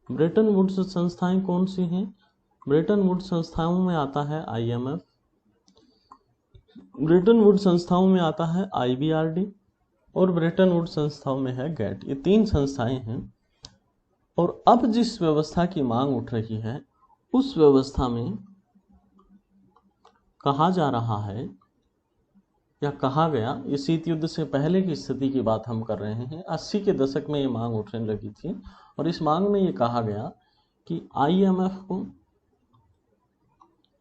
ब्रेटन वुड्स संस्थाएं कौन सी हैं? ब्रेटन वुड्स संस्थाओं में आता है IMF, ब्रेटन वुड्स संस्थाओं में आता है IBRD और ब्रेटन वुड्स संस्थाओं में है GATT। ये तीन संस्थाएं हैं। और अब जिस व्यवस्था की मांग उठ रही है, उस व्यवस्था में कहा जा रहा है या कहा गया, ये शीत युद्ध से पहले की स्थिति की बात हम कर रहे हैं, 80 के दशक में ये मांग उठने लगी थी और इस मांग में ये कहा गया कि IMF को,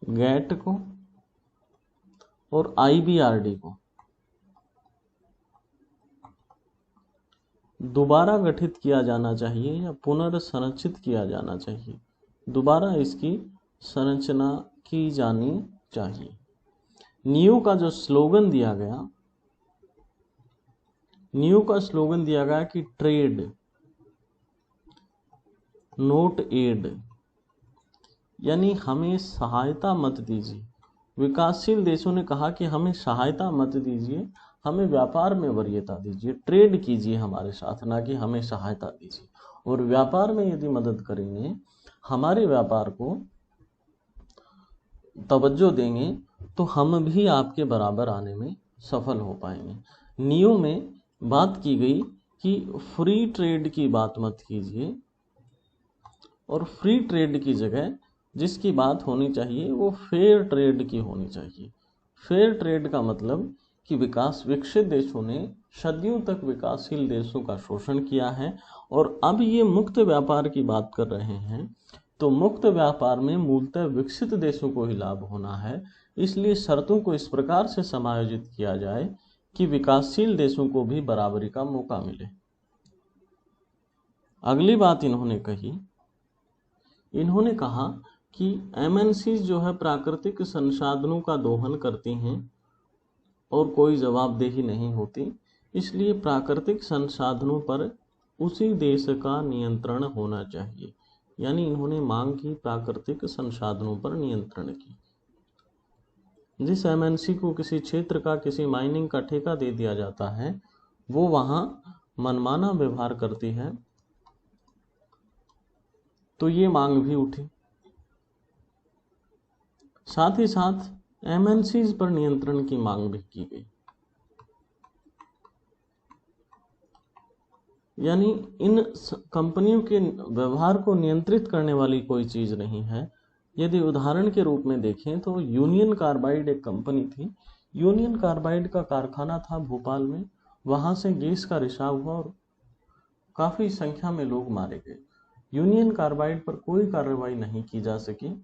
GATT को और IBRD को दोबारा गठित किया जाना चाहिए या पुनर्संरचित किया जाना चाहिए, दोबारा इसकी संरचना की जानी चाहिए। नियो का जो स्लोगन दिया गया, नियो का स्लोगन दिया गया कि ट्रेड नोट एड, यानी हमें सहायता मत दीजिए। विकासशील देशों ने कहा कि हमें सहायता मत दीजिए, हमें व्यापार में वरीयता दीजिए, ट्रेड कीजिए हमारे साथ, ना कि हमें सहायता दीजिए। और व्यापार में यदि मदद करेंगे, हमारे व्यापार को तवज्जो देंगे, तो हम भी आपके बराबर आने में सफल हो पाएंगे। नियो में बात की गई कि फ्री ट्रेड की बात मत कीजिए, और फ्री ट्रेड की जगह जिसकी बात होनी चाहिए वो फेयर ट्रेड की होनी चाहिए। फेयर ट्रेड का मतलब कि विकसित देशों ने सदियों तक विकासशील देशों का शोषण किया है, और अब ये मुक्त व्यापार की बात कर रहे हैं, तो मुक्त व्यापार में मूलतः विकसित देशों को ही लाभ होना है। इसलिए शर्तों को इस प्रकार से समायोजित किया जाए कि विकासशील देशों को भी बराबरी का मौका मिले। अगली बात इन्होंने कही, इन्होंने कहा कि एमएनसी जो है प्राकृतिक संसाधनों का दोहन करती हैं और कोई जवाबदेही नहीं होती, इसलिए प्राकृतिक संसाधनों पर उसी देश का नियंत्रण होना चाहिए। यानी इन्होंने मांग की प्राकृतिक संसाधनों पर नियंत्रण की। जिस एमएनसी को किसी क्षेत्र का, किसी माइनिंग का ठेका दे दिया जाता है, वो वहां मनमाना व्यवहार करती है, तो ये मांग भी उठी। साथ ही साथ एमएनसीज पर नियंत्रण की मांग भी की गई। यानी इन कंपनियों के व्यवहार को नियंत्रित करने वाली कोई चीज नहीं है। यदि उदाहरण के रूप में देखें तो यूनियन कार्बाइड एक कंपनी थी। यूनियन कार्बाइड का कारखाना था भोपाल में, वहां से गैस का रिसाव हुआ और काफी संख्या में लोग मारे गए। यूनियन कार्बाइड पर कोई कार्रवाई नहीं की जा सकी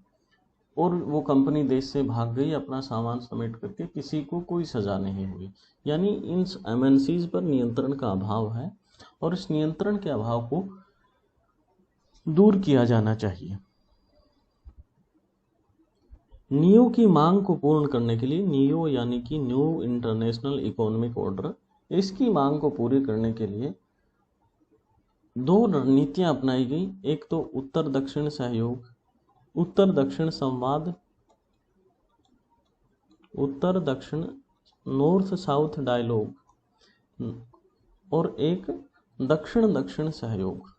और वो कंपनी देश से भाग गई अपना सामान समेट करके, किसी को कोई सजा नहीं हुई। यानी इन एमएनसीज पर नियंत्रण का अभाव है और इस नियंत्रण के अभाव को दूर किया जाना चाहिए। नियो की मांग को पूर्ण करने के लिए, नियो यानी कि न्यू इंटरनेशनल इकोनॉमिक ऑर्डर, इसकी मांग को पूरी करने के लिए दो रणनीतियां अपनाई गई। एक तो उत्तर दक्षिण सहयोग, उत्तर दक्षिण संवाद, उत्तर दक्षिण नॉर्थ साउथ डायलॉग, और एक दक्षिण दक्षिण सहयोग,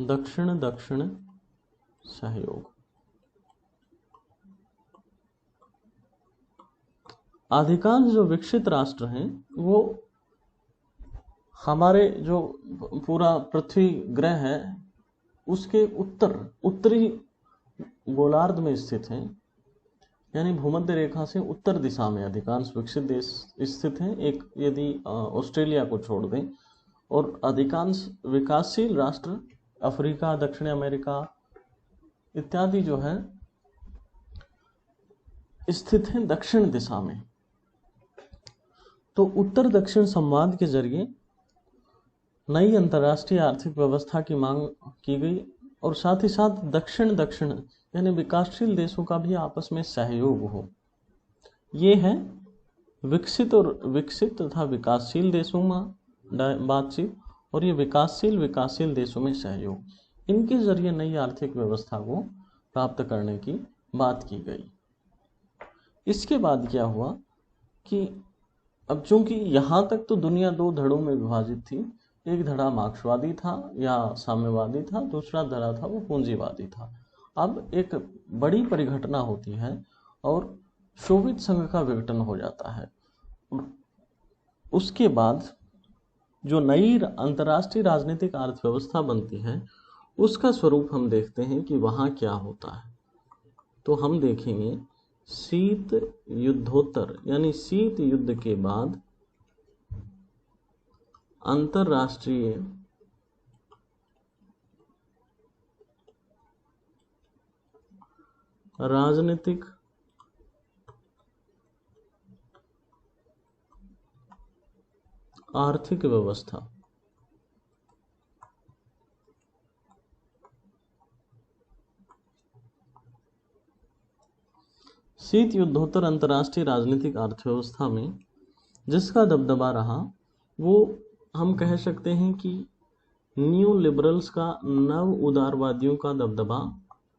दक्षिण दक्षिण सहयोग। अधिकांश जो विकसित राष्ट्र हैं वो हमारे जो पूरा पृथ्वी ग्रह है उसके उत्तरी गोलार्ध में स्थित हैं। यानी भूमध्य रेखा से उत्तर दिशा में अधिकांश विकसित देश स्थित हैं, एक यदि ऑस्ट्रेलिया को छोड़ दें। और अधिकांश विकासशील राष्ट्र अफ्रीका, दक्षिण अमेरिका इत्यादि जो है स्थित हैं दक्षिण दिशा में। तो उत्तर दक्षिण संवाद के जरिए नई अंतर्राष्ट्रीय आर्थिक व्यवस्था की मांग की गई और साथ ही साथ दक्षिण दक्षिण यानी विकासशील देशों का भी आपस में सहयोग हो। ये है विकसित तथा विकासशील देशों में बातचीत, और ये विकासशील देशों में सहयोग। इनके जरिए नई आर्थिक व्यवस्था को प्राप्त करने की बात की गई। इसके बाद क्या हुआ कि अब चूंकि यहाँ तक तो दुनिया दो धड़ों में विभाजित थी, एक धड़ा मार्क्सवादी था या साम्यवादी था, दूसरा धड़ा था वो पूंजीवादी था। अब एक बड़ी परिघटना होती है और सोवियत संघ का विघटन हो जाता है। उसके बाद जो नई अंतर्राष्ट्रीय राजनीतिक अर्थव्यवस्था बनती है उसका स्वरूप हम देखते हैं कि वहाँ क्या होता है। तो हम देखेंगे शीत युद्धोत्तर यानी शीत युद्ध के बाद अंतर्राष्ट्रीय राजनीतिक आर्थिक व्यवस्था। शीत युद्धोत्तर अंतर्राष्ट्रीय राजनीतिक अर्थव्यवस्था में जिसका दबदबा रहा वो हम कह सकते हैं कि न्यू लिबरल्स का, नव उदारवादियों का दबदबा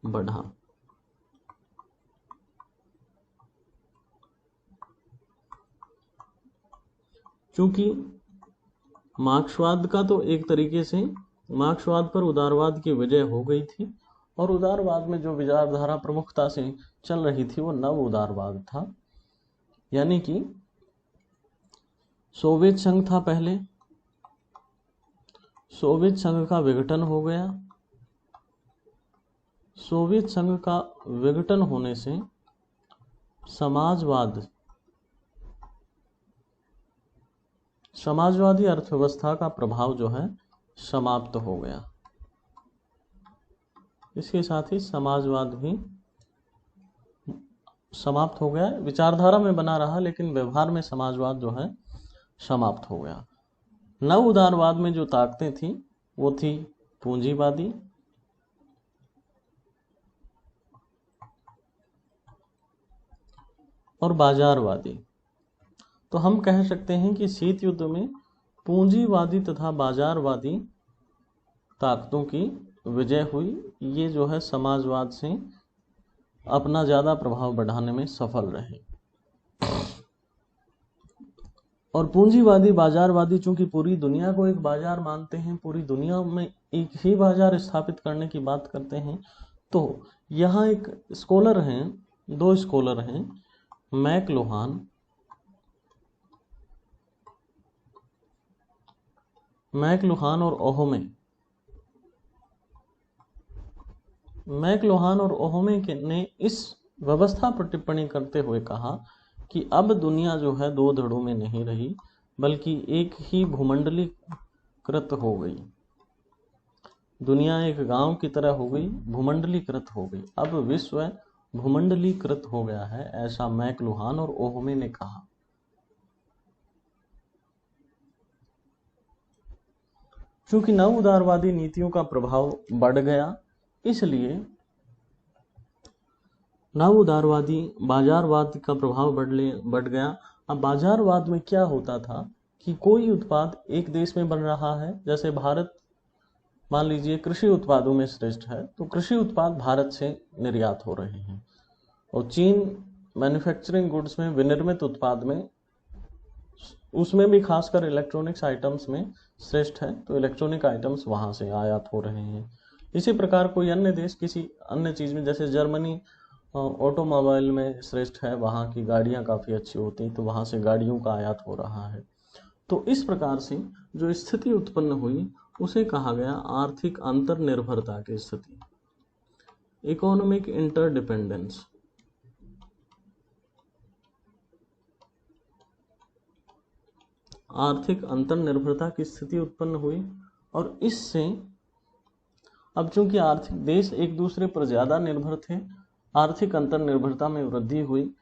बढ़ा। क्योंकि मार्क्सवाद का तो एक तरीके से मार्क्सवाद पर उदारवाद की विजय हो गई थी, और उदारवाद में जो विचारधारा प्रमुखता से चल रही थी वो नव उदारवाद था। यानी कि सोवियत संघ था पहले, सोवियत संघ का विघटन हो गया। सोवियत संघ का विघटन होने से समाजवादी अर्थव्यवस्था का प्रभाव जो है समाप्त हो गया। इसके साथ ही समाजवाद भी समाप्त हो गया। विचारधारा में बना रहा लेकिन व्यवहार में समाजवाद जो है समाप्त हो गया। नव उदारवाद में जो ताकतें थी वो थी पूंजीवादी, और बाजारवादी। तो हम कह सकते हैं कि शीत युद्ध में पूंजीवादी तथा बाजारवादी ताकतों की विजय हुई। ये जो है समाजवाद से अपना ज़्यादा प्रभाव बढ़ाने में सफल रहे। और पूंजीवादी बाजारवादी चूंकि पूरी दुनिया को एक बाजार मानते हैं, पूरी दुनिया में एक ही बाजार स्थापित करने की बात करते हैं, तो यहाँ एक स्कॉलर हैं, दो स्कॉलर हैं, मैकलुहान और ओहोमे। मैकलुहान और ओहोमे ने इस व्यवस्था पर टिप्पणी करते हुए कहा कि अब दुनिया जो है दो धड़ों में नहीं रही, बल्कि एक ही भूमंडलीकृत हो गई। दुनिया एक गांव की तरह हो गई, भूमंडलीकृत हो गई। अब विश्व भूमंडलीकृत हो गया है, ऐसा मैकलुहान और ओहोमे ने कहा। क्योंकि नव उदारवादी नीतियों का प्रभाव बढ़ गया, इसलिए नव उदारवादी बाजारवाद का प्रभाव बढ़ गया। अब बाजारवाद में क्या होता था कि कोई उत्पाद एक देश में बन रहा है, जैसे भारत मान लीजिए कृषि उत्पादों में श्रेष्ठ है, तो कृषि उत्पाद भारत से निर्यात हो रहे हैं, और चीन मैन्युफैक्चरिंग गुड्स में, विनिर्मित उत्पाद में, उसमें भी खासकर इलेक्ट्रॉनिक्स आइटम्स में श्रेष्ठ है, तो इलेक्ट्रॉनिक आइटम्स वहां से आयात हो रहे हैं। इसी प्रकार कोई अन्य देश किसी अन्य चीज में, जैसे जर्मनी ऑटोमोबाइल में श्रेष्ठ है, वहाँ की गाड़ियाँ काफ़ी अच्छी होती, तो वहाँ से गाड़ियों का आयात हो रहा है। तो इस प्रकार से जो स्थिति उत्पन्न हुई उसे कहा गया आर्थिक अंतर्निर्भरता की स्थिति, इकोनॉमिक इंटरडिपेंडेंस। आर्थिक अंतर्निर्भरता की स्थिति उत्पन्न हुई, और इससे अब चूंकि आर्थिक देश एक दूसरे पर ज़्यादा निर्भर थे, आर्थिक अंतर्निर्भरता में वृद्धि हुई,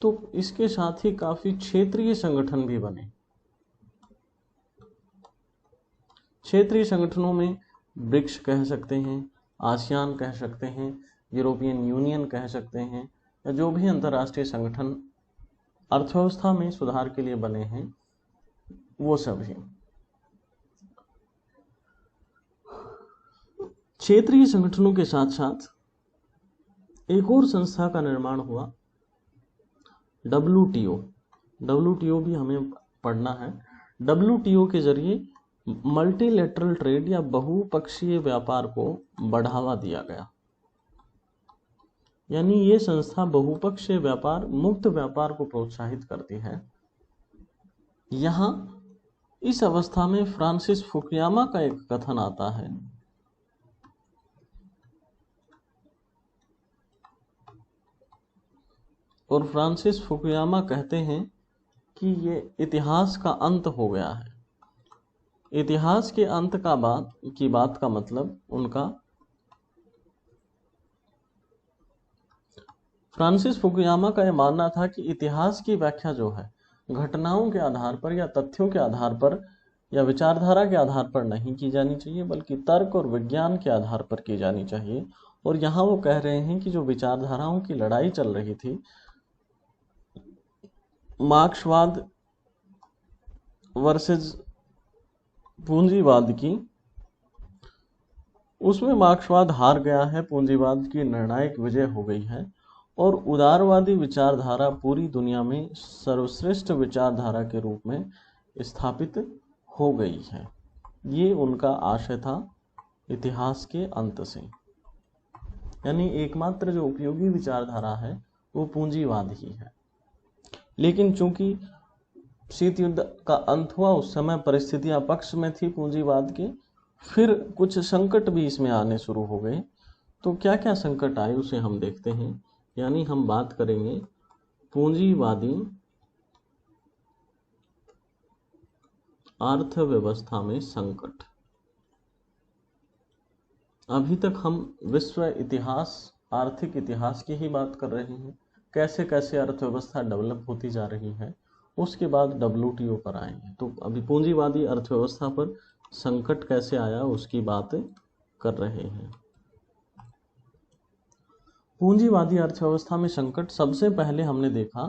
तो इसके साथ ही काफ़ी क्षेत्रीय संगठन भी बने। क्षेत्रीय संगठनों में ब्रिक्स कह सकते हैं, आसियान कह सकते हैं, यूरोपियन यूनियन कह सकते हैं, या जो भी अंतर्राष्ट्रीय संगठन अर्थव्यवस्था में सुधार के लिए बने हैं वो सभी। क्षेत्रीय संगठनों के साथ साथ एक और संस्था का निर्माण हुआ, WTO। WTO भी हमें पढ़ना है। WTO के जरिए मल्टीलेटरल ट्रेड या बहुपक्षीय व्यापार को बढ़ावा दिया गया। यानी ये संस्था बहुपक्षीय व्यापार, मुक्त व्यापार को प्रोत्साहित करती है। यहाँ इस अवस्था में फ्रांसिस फुकुयामा का एक कथन आता है, और फ्रांसिस फुकुयामा कहते हैं कि ये इतिहास का अंत हो गया है। इतिहास के अंत की बात का मतलब उनका, फ्रांसिस फुकुयामा का यह मानना था कि इतिहास की व्याख्या जो है घटनाओं के आधार पर या तथ्यों के आधार पर या विचारधारा के आधार पर नहीं की जानी चाहिए, बल्कि तर्क और विज्ञान के आधार पर की जानी चाहिए। और यहाँ वो कह रहे हैं कि जो विचारधाराओं की लड़ाई चल रही थी, मार्क्सवाद वर्सेस पूंजीवाद की, उसमें मार्क्सवाद हार गया है, पूंजीवाद की निर्णायक विजय हो गई है और उदारवादी विचारधारा पूरी दुनिया में सर्वश्रेष्ठ विचारधारा के रूप में स्थापित हो गई है। ये उनका आशय था इतिहास के अंत से। यानी एकमात्र जो उपयोगी विचारधारा है वो पूंजीवाद ही है। लेकिन चूंकि शीत युद्ध का अंत हुआ, उस समय परिस्थितियां पक्ष में थी पूंजीवाद के, फिर कुछ संकट भी इसमें आने शुरू हो गए। तो क्या क्या संकट आए उसे हम देखते हैं। यानी हम बात करेंगे पूंजीवादी अर्थव्यवस्था में संकट। अभी तक हम विश्व इतिहास, आर्थिक इतिहास की ही बात कर रहे हैं, कैसे कैसे अर्थव्यवस्था डेवलप होती जा रही है। उसके बाद WTO पर आएंगे। तो अभी पूंजीवादी अर्थव्यवस्था पर संकट कैसे आया उसकी बात कर रहे हैं। पूंजीवादी अर्थव्यवस्था में संकट सबसे पहले हमने देखा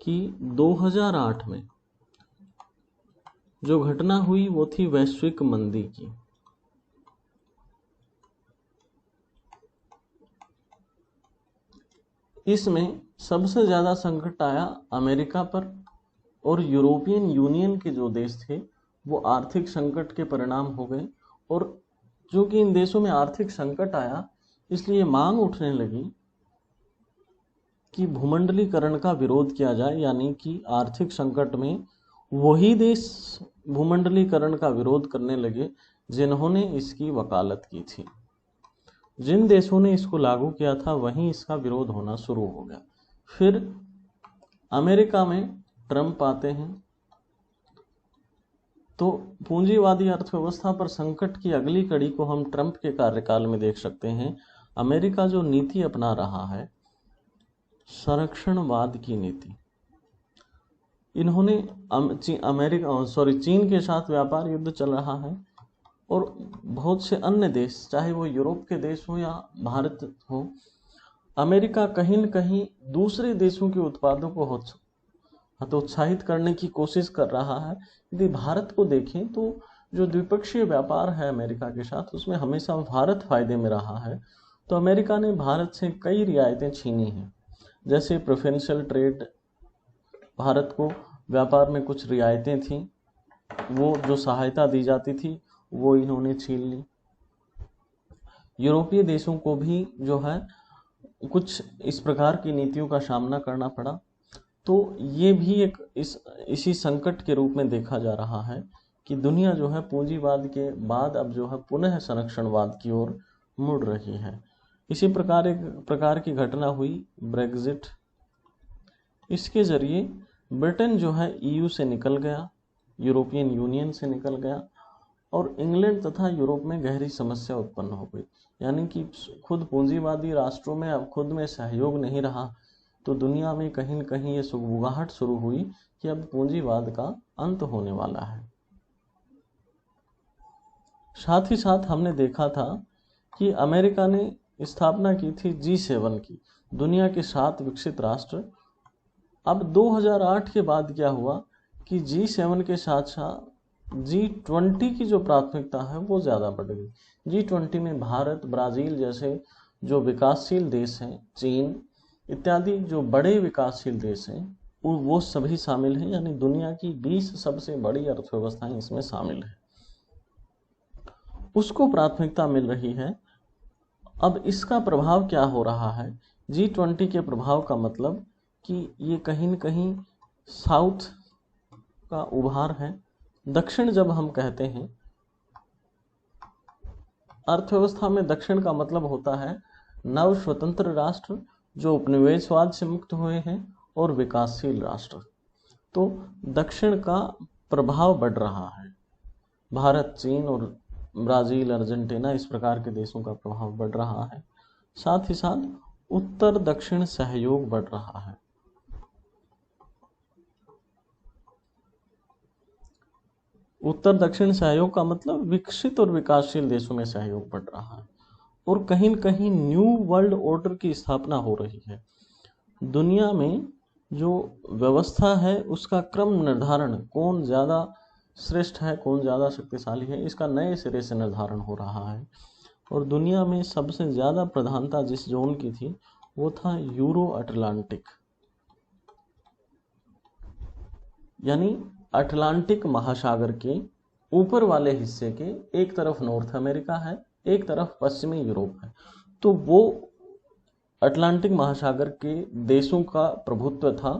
कि 2008 में जो घटना हुई वो थी वैश्विक मंदी की। इसमें सबसे ज्यादा संकट आया अमेरिका पर, और यूरोपियन यूनियन के जो देश थे वो आर्थिक संकट के परिणाम हो गए। और चूंकि इन देशों में आर्थिक संकट आया, इसलिए मांग उठने लगी कि भूमंडलीकरण का विरोध किया जाए। यानी कि आर्थिक संकट में वही देश भूमंडलीकरण का विरोध करने लगे जिन्होंने इसकी वकालत की थी। जिन देशों ने इसको लागू किया था वहीं इसका विरोध होना शुरू हो गया। फिर अमेरिका में ट्रंप आते हैं, तो पूंजीवादी अर्थव्यवस्था पर संकट की अगली कड़ी को हम ट्रंप के कार्यकाल में देख सकते हैं। अमेरिका जो नीति अपना रहा है, संरक्षणवाद की नीति। इन्होंने चीन के साथ व्यापार युद्ध चल रहा है और बहुत से अन्य देश, चाहे वो यूरोप के देश हो या भारत हो, अमेरिका कहीं न कहीं दूसरे देशों के उत्पादों को हतोत्साहित करने की कोशिश कर रहा है। यदि भारत को देखें तो जो द्विपक्षीय व्यापार है अमेरिका के साथ, उसमें हमेशा भारत फायदे में रहा है। तो अमेरिका ने भारत से कई रियायतें छीनी हैं, जैसे प्रेफरेंशियल ट्रेड, भारत को व्यापार में कुछ रियायतें थीं, वो जो सहायता दी जाती थी वो इन्होंने छीन ली। यूरोपीय देशों को भी जो है कुछ इस प्रकार की नीतियों का सामना करना पड़ा। तो ये भी एक इसी संकट के रूप में देखा जा रहा है कि दुनिया जो है पूंजीवाद के बाद अब जो है पुनः संरक्षणवाद की ओर मुड़ रही है। इसी प्रकार एक प्रकार की घटना हुई ब्रेग्जिट। इसके जरिए ब्रिटेन जो है EU से निकल गया, यूरोपियन यूनियन से निकल गया, और इंग्लैंड तथा यूरोप में गहरी समस्या उत्पन्न हो गई। यानी कि खुद पूंजीवादी राष्ट्रों में अब खुद में सहयोग नहीं रहा, तो दुनिया में कहीं न कहीं ये सुगबुगाहट शुरू हुई कि अब पूंजीवाद का अंत होने वाला है। साथ ही साथ हमने देखा था कि अमेरिका ने स्थापना की थी G7 की, दुनिया के 7 विकसित राष्ट्र। अब 2008 के बाद क्या हुआ कि G7 के साथ साथ G20 की जो प्राथमिकता है वो ज़्यादा बढ़ गई। G20 में भारत, ब्राज़ील जैसे जो विकासशील देश हैं, चीन इत्यादि जो बड़े विकासशील देश हैं वो सभी शामिल हैं। यानी दुनिया की 20 सबसे बड़ी अर्थव्यवस्थाएं इसमें शामिल हैं, उसको प्राथमिकता मिल रही है। अब इसका प्रभाव क्या हो रहा है? G20 के प्रभाव का मतलब कि ये कहीं न कहीं साउथ का उभार है। दक्षिण जब हम कहते हैं अर्थव्यवस्था में, दक्षिण का मतलब होता है नव स्वतंत्र राष्ट्र जो उपनिवेशवाद से मुक्त हुए हैं और विकासशील राष्ट्र। तो दक्षिण का प्रभाव बढ़ रहा है। भारत, चीन और ब्राज़ील, अर्जेंटीना इस प्रकार के देशों का प्रभाव बढ़ रहा है। साथ ही साथ उत्तर दक्षिण सहयोग बढ़ रहा है। उत्तर दक्षिण सहयोग का मतलब विकसित और विकासशील देशों में सहयोग बढ़ रहा है और कहीं न कहीं न्यू वर्ल्ड ऑर्डर की स्थापना हो रही है। दुनिया में जो व्यवस्था है उसका क्रम निर्धारण, कौन ज़्यादा श्रेष्ठ है, कौन ज़्यादा शक्तिशाली है, इसका नए सिरे से निर्धारण हो रहा है। और दुनिया में सबसे ज़्यादा प्रधानता जिस जोन की थी वो था यूरो अटलांटिक, यानी अटलांटिक महासागर के ऊपर वाले हिस्से के, एक तरफ नॉर्थ अमेरिका है, एक तरफ पश्चिमी यूरोप है। तो वो अटलांटिक महासागर के देशों का प्रभुत्व था,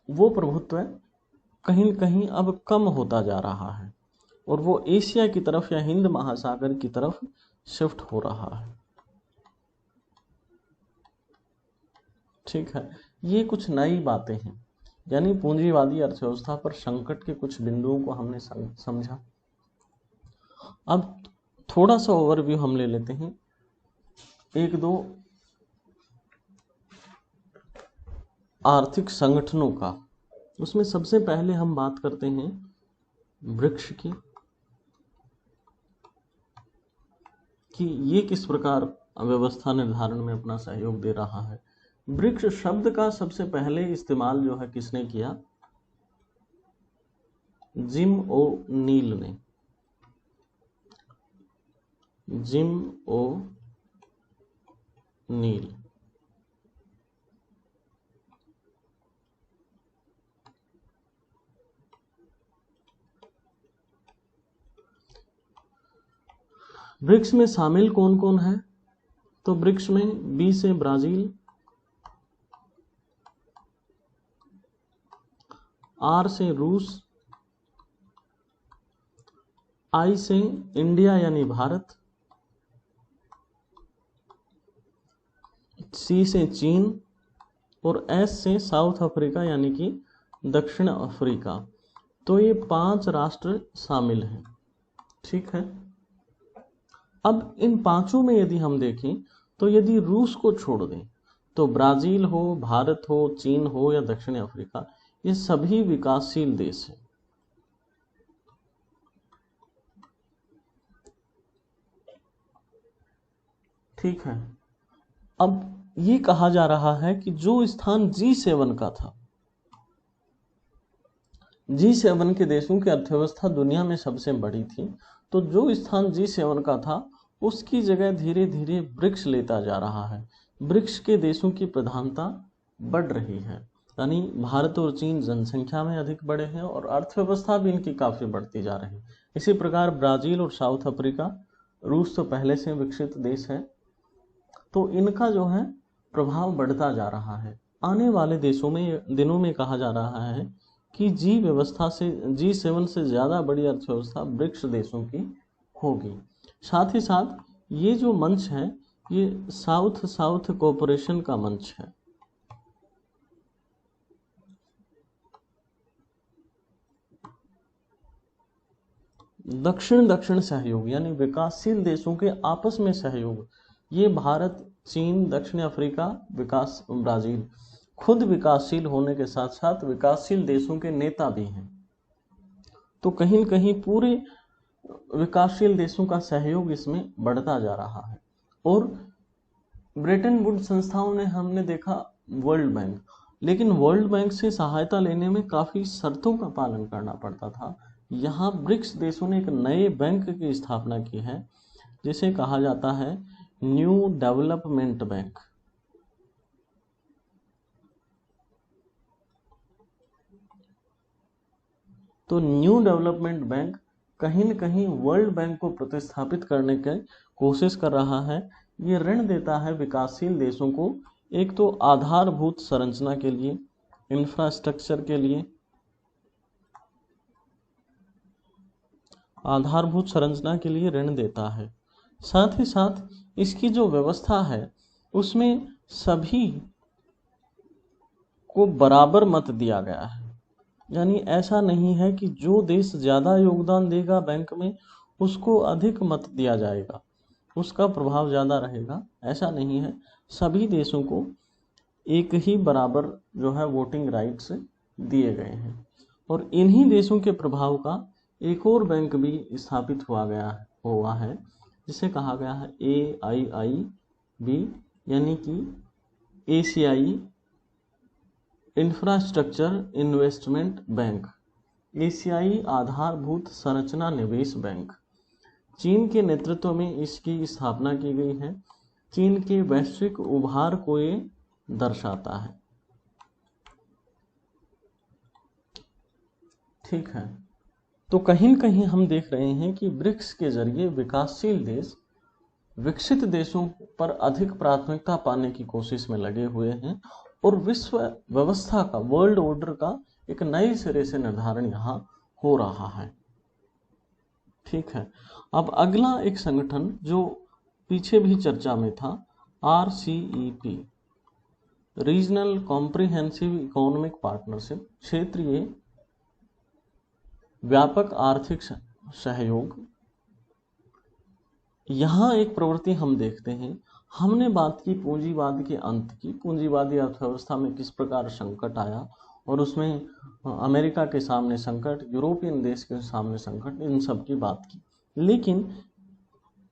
वो प्रभुत्व कहीं न कहीं अब कम होता जा रहा है और वो एशिया की तरफ या हिंद महासागर की तरफ शिफ्ट हो रहा है। ठीक है, ये कुछ नई बातें हैं, यानी पूंजीवादी अर्थव्यवस्था पर संकट के कुछ बिंदुओं को हमने समझा। अब थोड़ा सा ओवरव्यू हम ले लेते हैं, एक दो आर्थिक संगठनों का। उसमें सबसे पहले हम बात करते हैं ब्रिक्स की, कि ये किस प्रकार व्यवस्था निर्धारण में अपना सहयोग दे रहा है। ब्रिक्स शब्द का सबसे पहले इस्तेमाल जो है किसने किया? जिम ओ नील ने। जिम ओ नील। ब्रिक्स में शामिल कौन कौन है? तो ब्रिक्स में बी से ब्राजील, आर से रूस, आई से इंडिया यानी भारत, सी से चीन और एस से साउथ अफ्रीका यानी कि दक्षिण अफ्रीका। तो ये 5 राष्ट्र शामिल हैं। ठीक है, अब इन पांचों में यदि हम देखें तो यदि रूस को छोड़ दें तो ब्राजील हो, भारत हो, चीन हो या दक्षिण अफ्रीका, ये सभी विकासशील देश हैं। ठीक है, अब ये कहा जा रहा है कि जो स्थान G7 का था, G7 के देशों की अर्थव्यवस्था दुनिया में सबसे बड़ी थी, तो जो स्थान G7 का था उसकी जगह धीरे धीरे ब्रिक्स लेता जा रहा है। ब्रिक्स के देशों की प्रधानता बढ़ रही है, यानी भारत और चीन जनसंख्या में अधिक बड़े हैं और अर्थव्यवस्था भी इनकी काफ़ी बढ़ती जा रही है। इसी प्रकार ब्राज़ील और साउथ अफ्रीका, रूस तो पहले से विकसित देश है, तो इनका जो है प्रभाव बढ़ता जा रहा है। आने वाले दिनों में कहा जा रहा है कि G7 से ज़्यादा बड़ी अर्थव्यवस्था ब्रिक्स देशों की होगी। साथ ही साथ ये जो मंच है ये साउथ साउथ कोऑपरेशन का मंच है। दक्षिण दक्षिण सहयोग यानी विकासशील देशों के आपस में सहयोग, ये भारत, चीन, दक्षिण अफ्रीका, ब्राजील खुद विकासशील होने के साथ साथ विकासशील देशों के नेता भी हैं। तो कहीं न कहीं पूरे विकासशील देशों का सहयोग इसमें बढ़ता जा रहा है। और ब्रेटन वुड्स संस्थाओं ने हमने देखा वर्ल्ड बैंक, लेकिन वर्ल्ड बैंक से सहायता लेने में काफ़ी शर्तों का पालन करना पड़ता था। यहाँ ब्रिक्स देशों ने एक नए बैंक की स्थापना की है जिसे कहा जाता है न्यू डेवलपमेंट बैंक। तो न्यू डेवलपमेंट बैंक कहीं न कहीं वर्ल्ड बैंक को प्रतिस्थापित करने की कोशिश कर रहा है। ये ऋण देता है विकासशील देशों को, एक तो आधारभूत संरचना के लिए, इंफ्रास्ट्रक्चर के लिए, आधारभूत संरचना के लिए ऋण देता है। साथ ही साथ इसकी जो व्यवस्था है उसमें सभी को बराबर मत दिया गया है, यानी ऐसा नहीं है कि जो देश ज़्यादा योगदान देगा बैंक में उसको अधिक मत दिया जाएगा, उसका प्रभाव ज़्यादा रहेगा, ऐसा नहीं है। सभी देशों को एक ही बराबर जो है वोटिंग राइट्स दिए गए हैं। और इन्हीं देशों के प्रभाव का एक और बैंक भी स्थापित हुआ है जिसे कहा गया है AIIB, यानी कि एशियाई इंफ्रास्ट्रक्चर इन्वेस्टमेंट बैंक, एशियाई आधारभूत संरचना निवेश बैंक। चीन के नेतृत्व में इसकी स्थापना की गई है। चीन के वैश्विक उभार को ये दर्शाता है। ठीक है, तो कहीं न कहीं हम देख रहे हैं कि ब्रिक्स के जरिए विकासशील देश विकसित देशों पर अधिक प्राथमिकता पाने की कोशिश में लगे हुए हैं और विश्व व्यवस्था का, वर्ल्ड ऑर्डर का एक नए सिरे से निर्धारण यहाँ हो रहा है। ठीक है, अब अगला एक संगठन जो पीछे भी चर्चा में था, RCEP, regional comprehensive economic partnership, क्षेत्रीय व्यापक आर्थिक सहयोग। यहाँ एक प्रवृत्ति हम देखते हैं। हमने बात की पूंजीवाद के अंत की, पूंजीवादी अर्थव्यवस्था में किस प्रकार संकट आया और उसमें अमेरिका के सामने संकट, यूरोपियन देश के सामने संकट, इन सब की बात की। लेकिन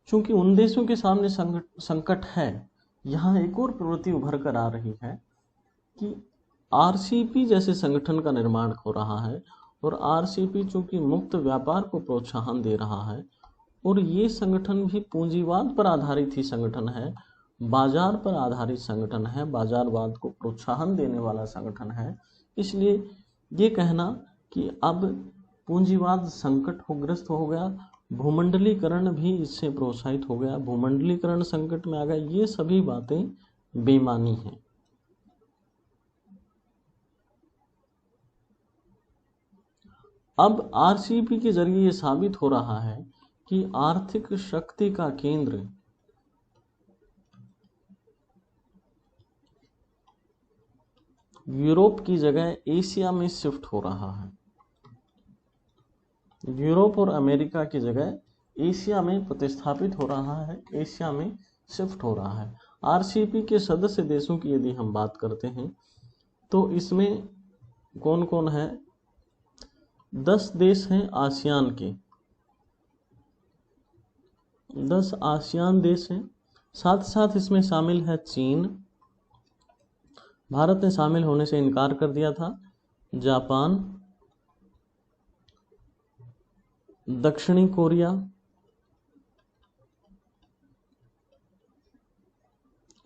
चूंकि उन देशों के सामने संकट है, यहाँ एक और प्रवृत्ति उभर कर आ रही है कि RCEP जैसे संगठन का निर्माण हो रहा है और RCEP चूंकि मुक्त व्यापार को प्रोत्साहन दे रहा है और ये संगठन भी पूंजीवाद पर आधारित ही संगठन है, बाजार पर आधारित संगठन है, बाजारवाद को प्रोत्साहन देने वाला संगठन है। इसलिए ये कहना कि अब पूंजीवाद संकट हो ग्रस्त हो गया, भूमंडलीकरण भी इससे प्रोत्साहित हो गया, भूमंडलीकरण संकट में आ गया, ये सभी बातें बेमानी हैं। अब RCEP के जरिए ये साबित हो रहा है कि आर्थिक शक्ति का केंद्र यूरोप की जगह एशिया में शिफ्ट हो रहा है। यूरोप और अमेरिका की जगह एशिया में प्रतिस्थापित हो रहा है, एशिया में शिफ्ट हो रहा है। RCEP के सदस्य देशों की यदि हम बात करते हैं तो इसमें कौन कौन है? 10 देश हैं आसियान के, 10 आसियान देश हैं। साथ साथ इसमें शामिल है चीन, भारत ने शामिल होने से इनकार कर दिया था, जापान, दक्षिणी कोरिया,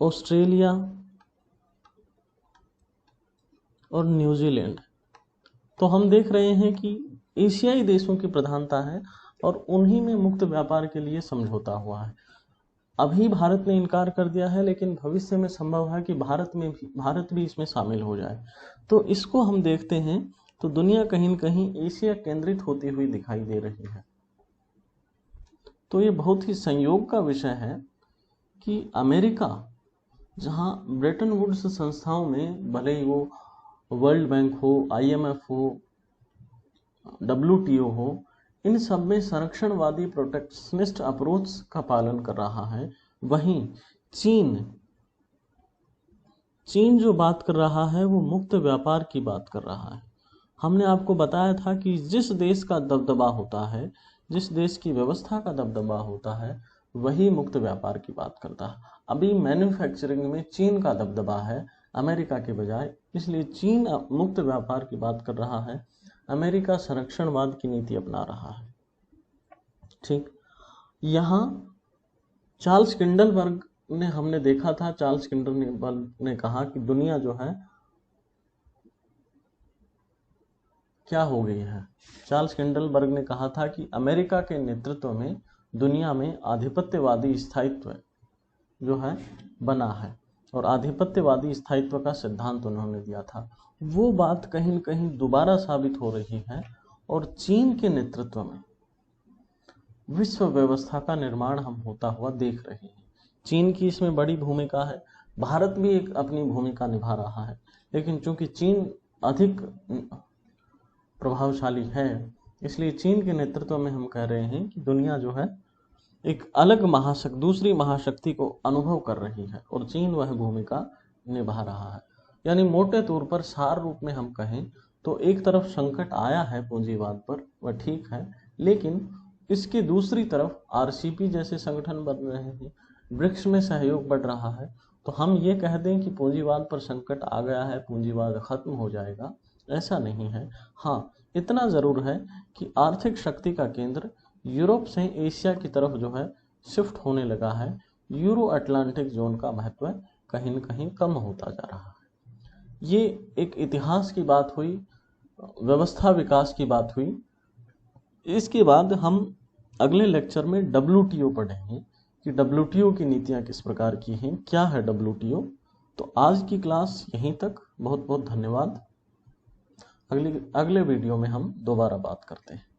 ऑस्ट्रेलिया और न्यूजीलैंड। तो हम देख रहे हैं कि एशियाई देशों की प्रधानता है और उन्हीं में मुक्त व्यापार के लिए समझौता हुआ है। अभी भारत ने इनकार कर दिया है, लेकिन भविष्य में संभव है कि भारत भी इसमें शामिल हो जाए। तो इसको हम देखते हैं तो दुनिया कहीं न कहीं एशिया केंद्रित होती हुई दिखाई दे रही है। तो ये बहुत ही संयोग का विषय है कि अमेरिका, जहां ब्रेटन वुड्स संस्थाओं में भले ही वो वर्ल्ड बैंक हो, IMF हो, WTO हो, इन सब में संरक्षणवादी प्रोटेक्शनिस्ट अप्रोच का पालन कर रहा है, वहीं चीन जो बात कर रहा है वो मुक्त व्यापार की बात कर रहा है। हमने आपको बताया था कि जिस देश का दबदबा होता है, जिस देश की व्यवस्था का दबदबा होता है, वही मुक्त व्यापार की बात करता है। अभी मैन्युफैक्चरिंग में चीन का दबदबा है अमेरिका के बजाय, इसलिए चीन मुक्त व्यापार की बात कर रहा है, अमेरिका संरक्षणवाद की नीति अपना रहा है। ठीक, यहाँ चार्ल्स किंडलबर्ग ने, हमने देखा था, चार्ल्स किंडलबर्ग ने कहा कि दुनिया जो है क्या हो गई है। चार्ल्स किंडलबर्ग ने कहा था कि अमेरिका के नेतृत्व में दुनिया में आधिपत्यवादी स्थायित्व जो है बना है, और आधिपत्यवादी स्थायित्व का सिद्धांत उन्होंने दिया था। वो बात कहीं न कहीं दोबारा साबित हो रही है और चीन के नेतृत्व में विश्व व्यवस्था का निर्माण हम होता हुआ देख रहे हैं। चीन की इसमें बड़ी भूमिका है, भारत भी एक अपनी भूमिका निभा रहा है, लेकिन चूंकि चीन अधिक प्रभावशाली है, इसलिए चीन के नेतृत्व में हम कह रहे हैं कि दुनिया जो है एक अलग दूसरी महाशक्ति को अनुभव कर रही है और चीन वह भूमिका निभा रहा है। यानी मोटे तौर पर सार रूप में हम कहें तो एक तरफ संकट आया है पूंजीवाद पर, वह ठीक है, लेकिन इसकी दूसरी तरफ RCEP जैसे संगठन बन रहे हैं, ब्रिक्स में सहयोग बढ़ रहा है। तो हम ये कह दें कि पूंजीवाद पर संकट आ गया है, पूंजीवाद खत्म हो जाएगा, ऐसा नहीं है। हाँ, इतना जरूर है कि आर्थिक शक्ति का केंद्र यूरोप से एशिया की तरफ जो है शिफ्ट होने लगा है। यूरो अटलांटिक जोन का महत्व कहीं न कहीं कम होता जा रहा है। ये एक इतिहास की बात हुई, व्यवस्था विकास की बात हुई। इसके बाद हम अगले लेक्चर में WTO पढ़ेंगे कि WTO की नीतियां किस प्रकार की हैं, क्या है WTO। तो आज की क्लास यहीं तक। बहुत बहुत धन्यवाद। अगले वीडियो में हम दोबारा बात करते हैं।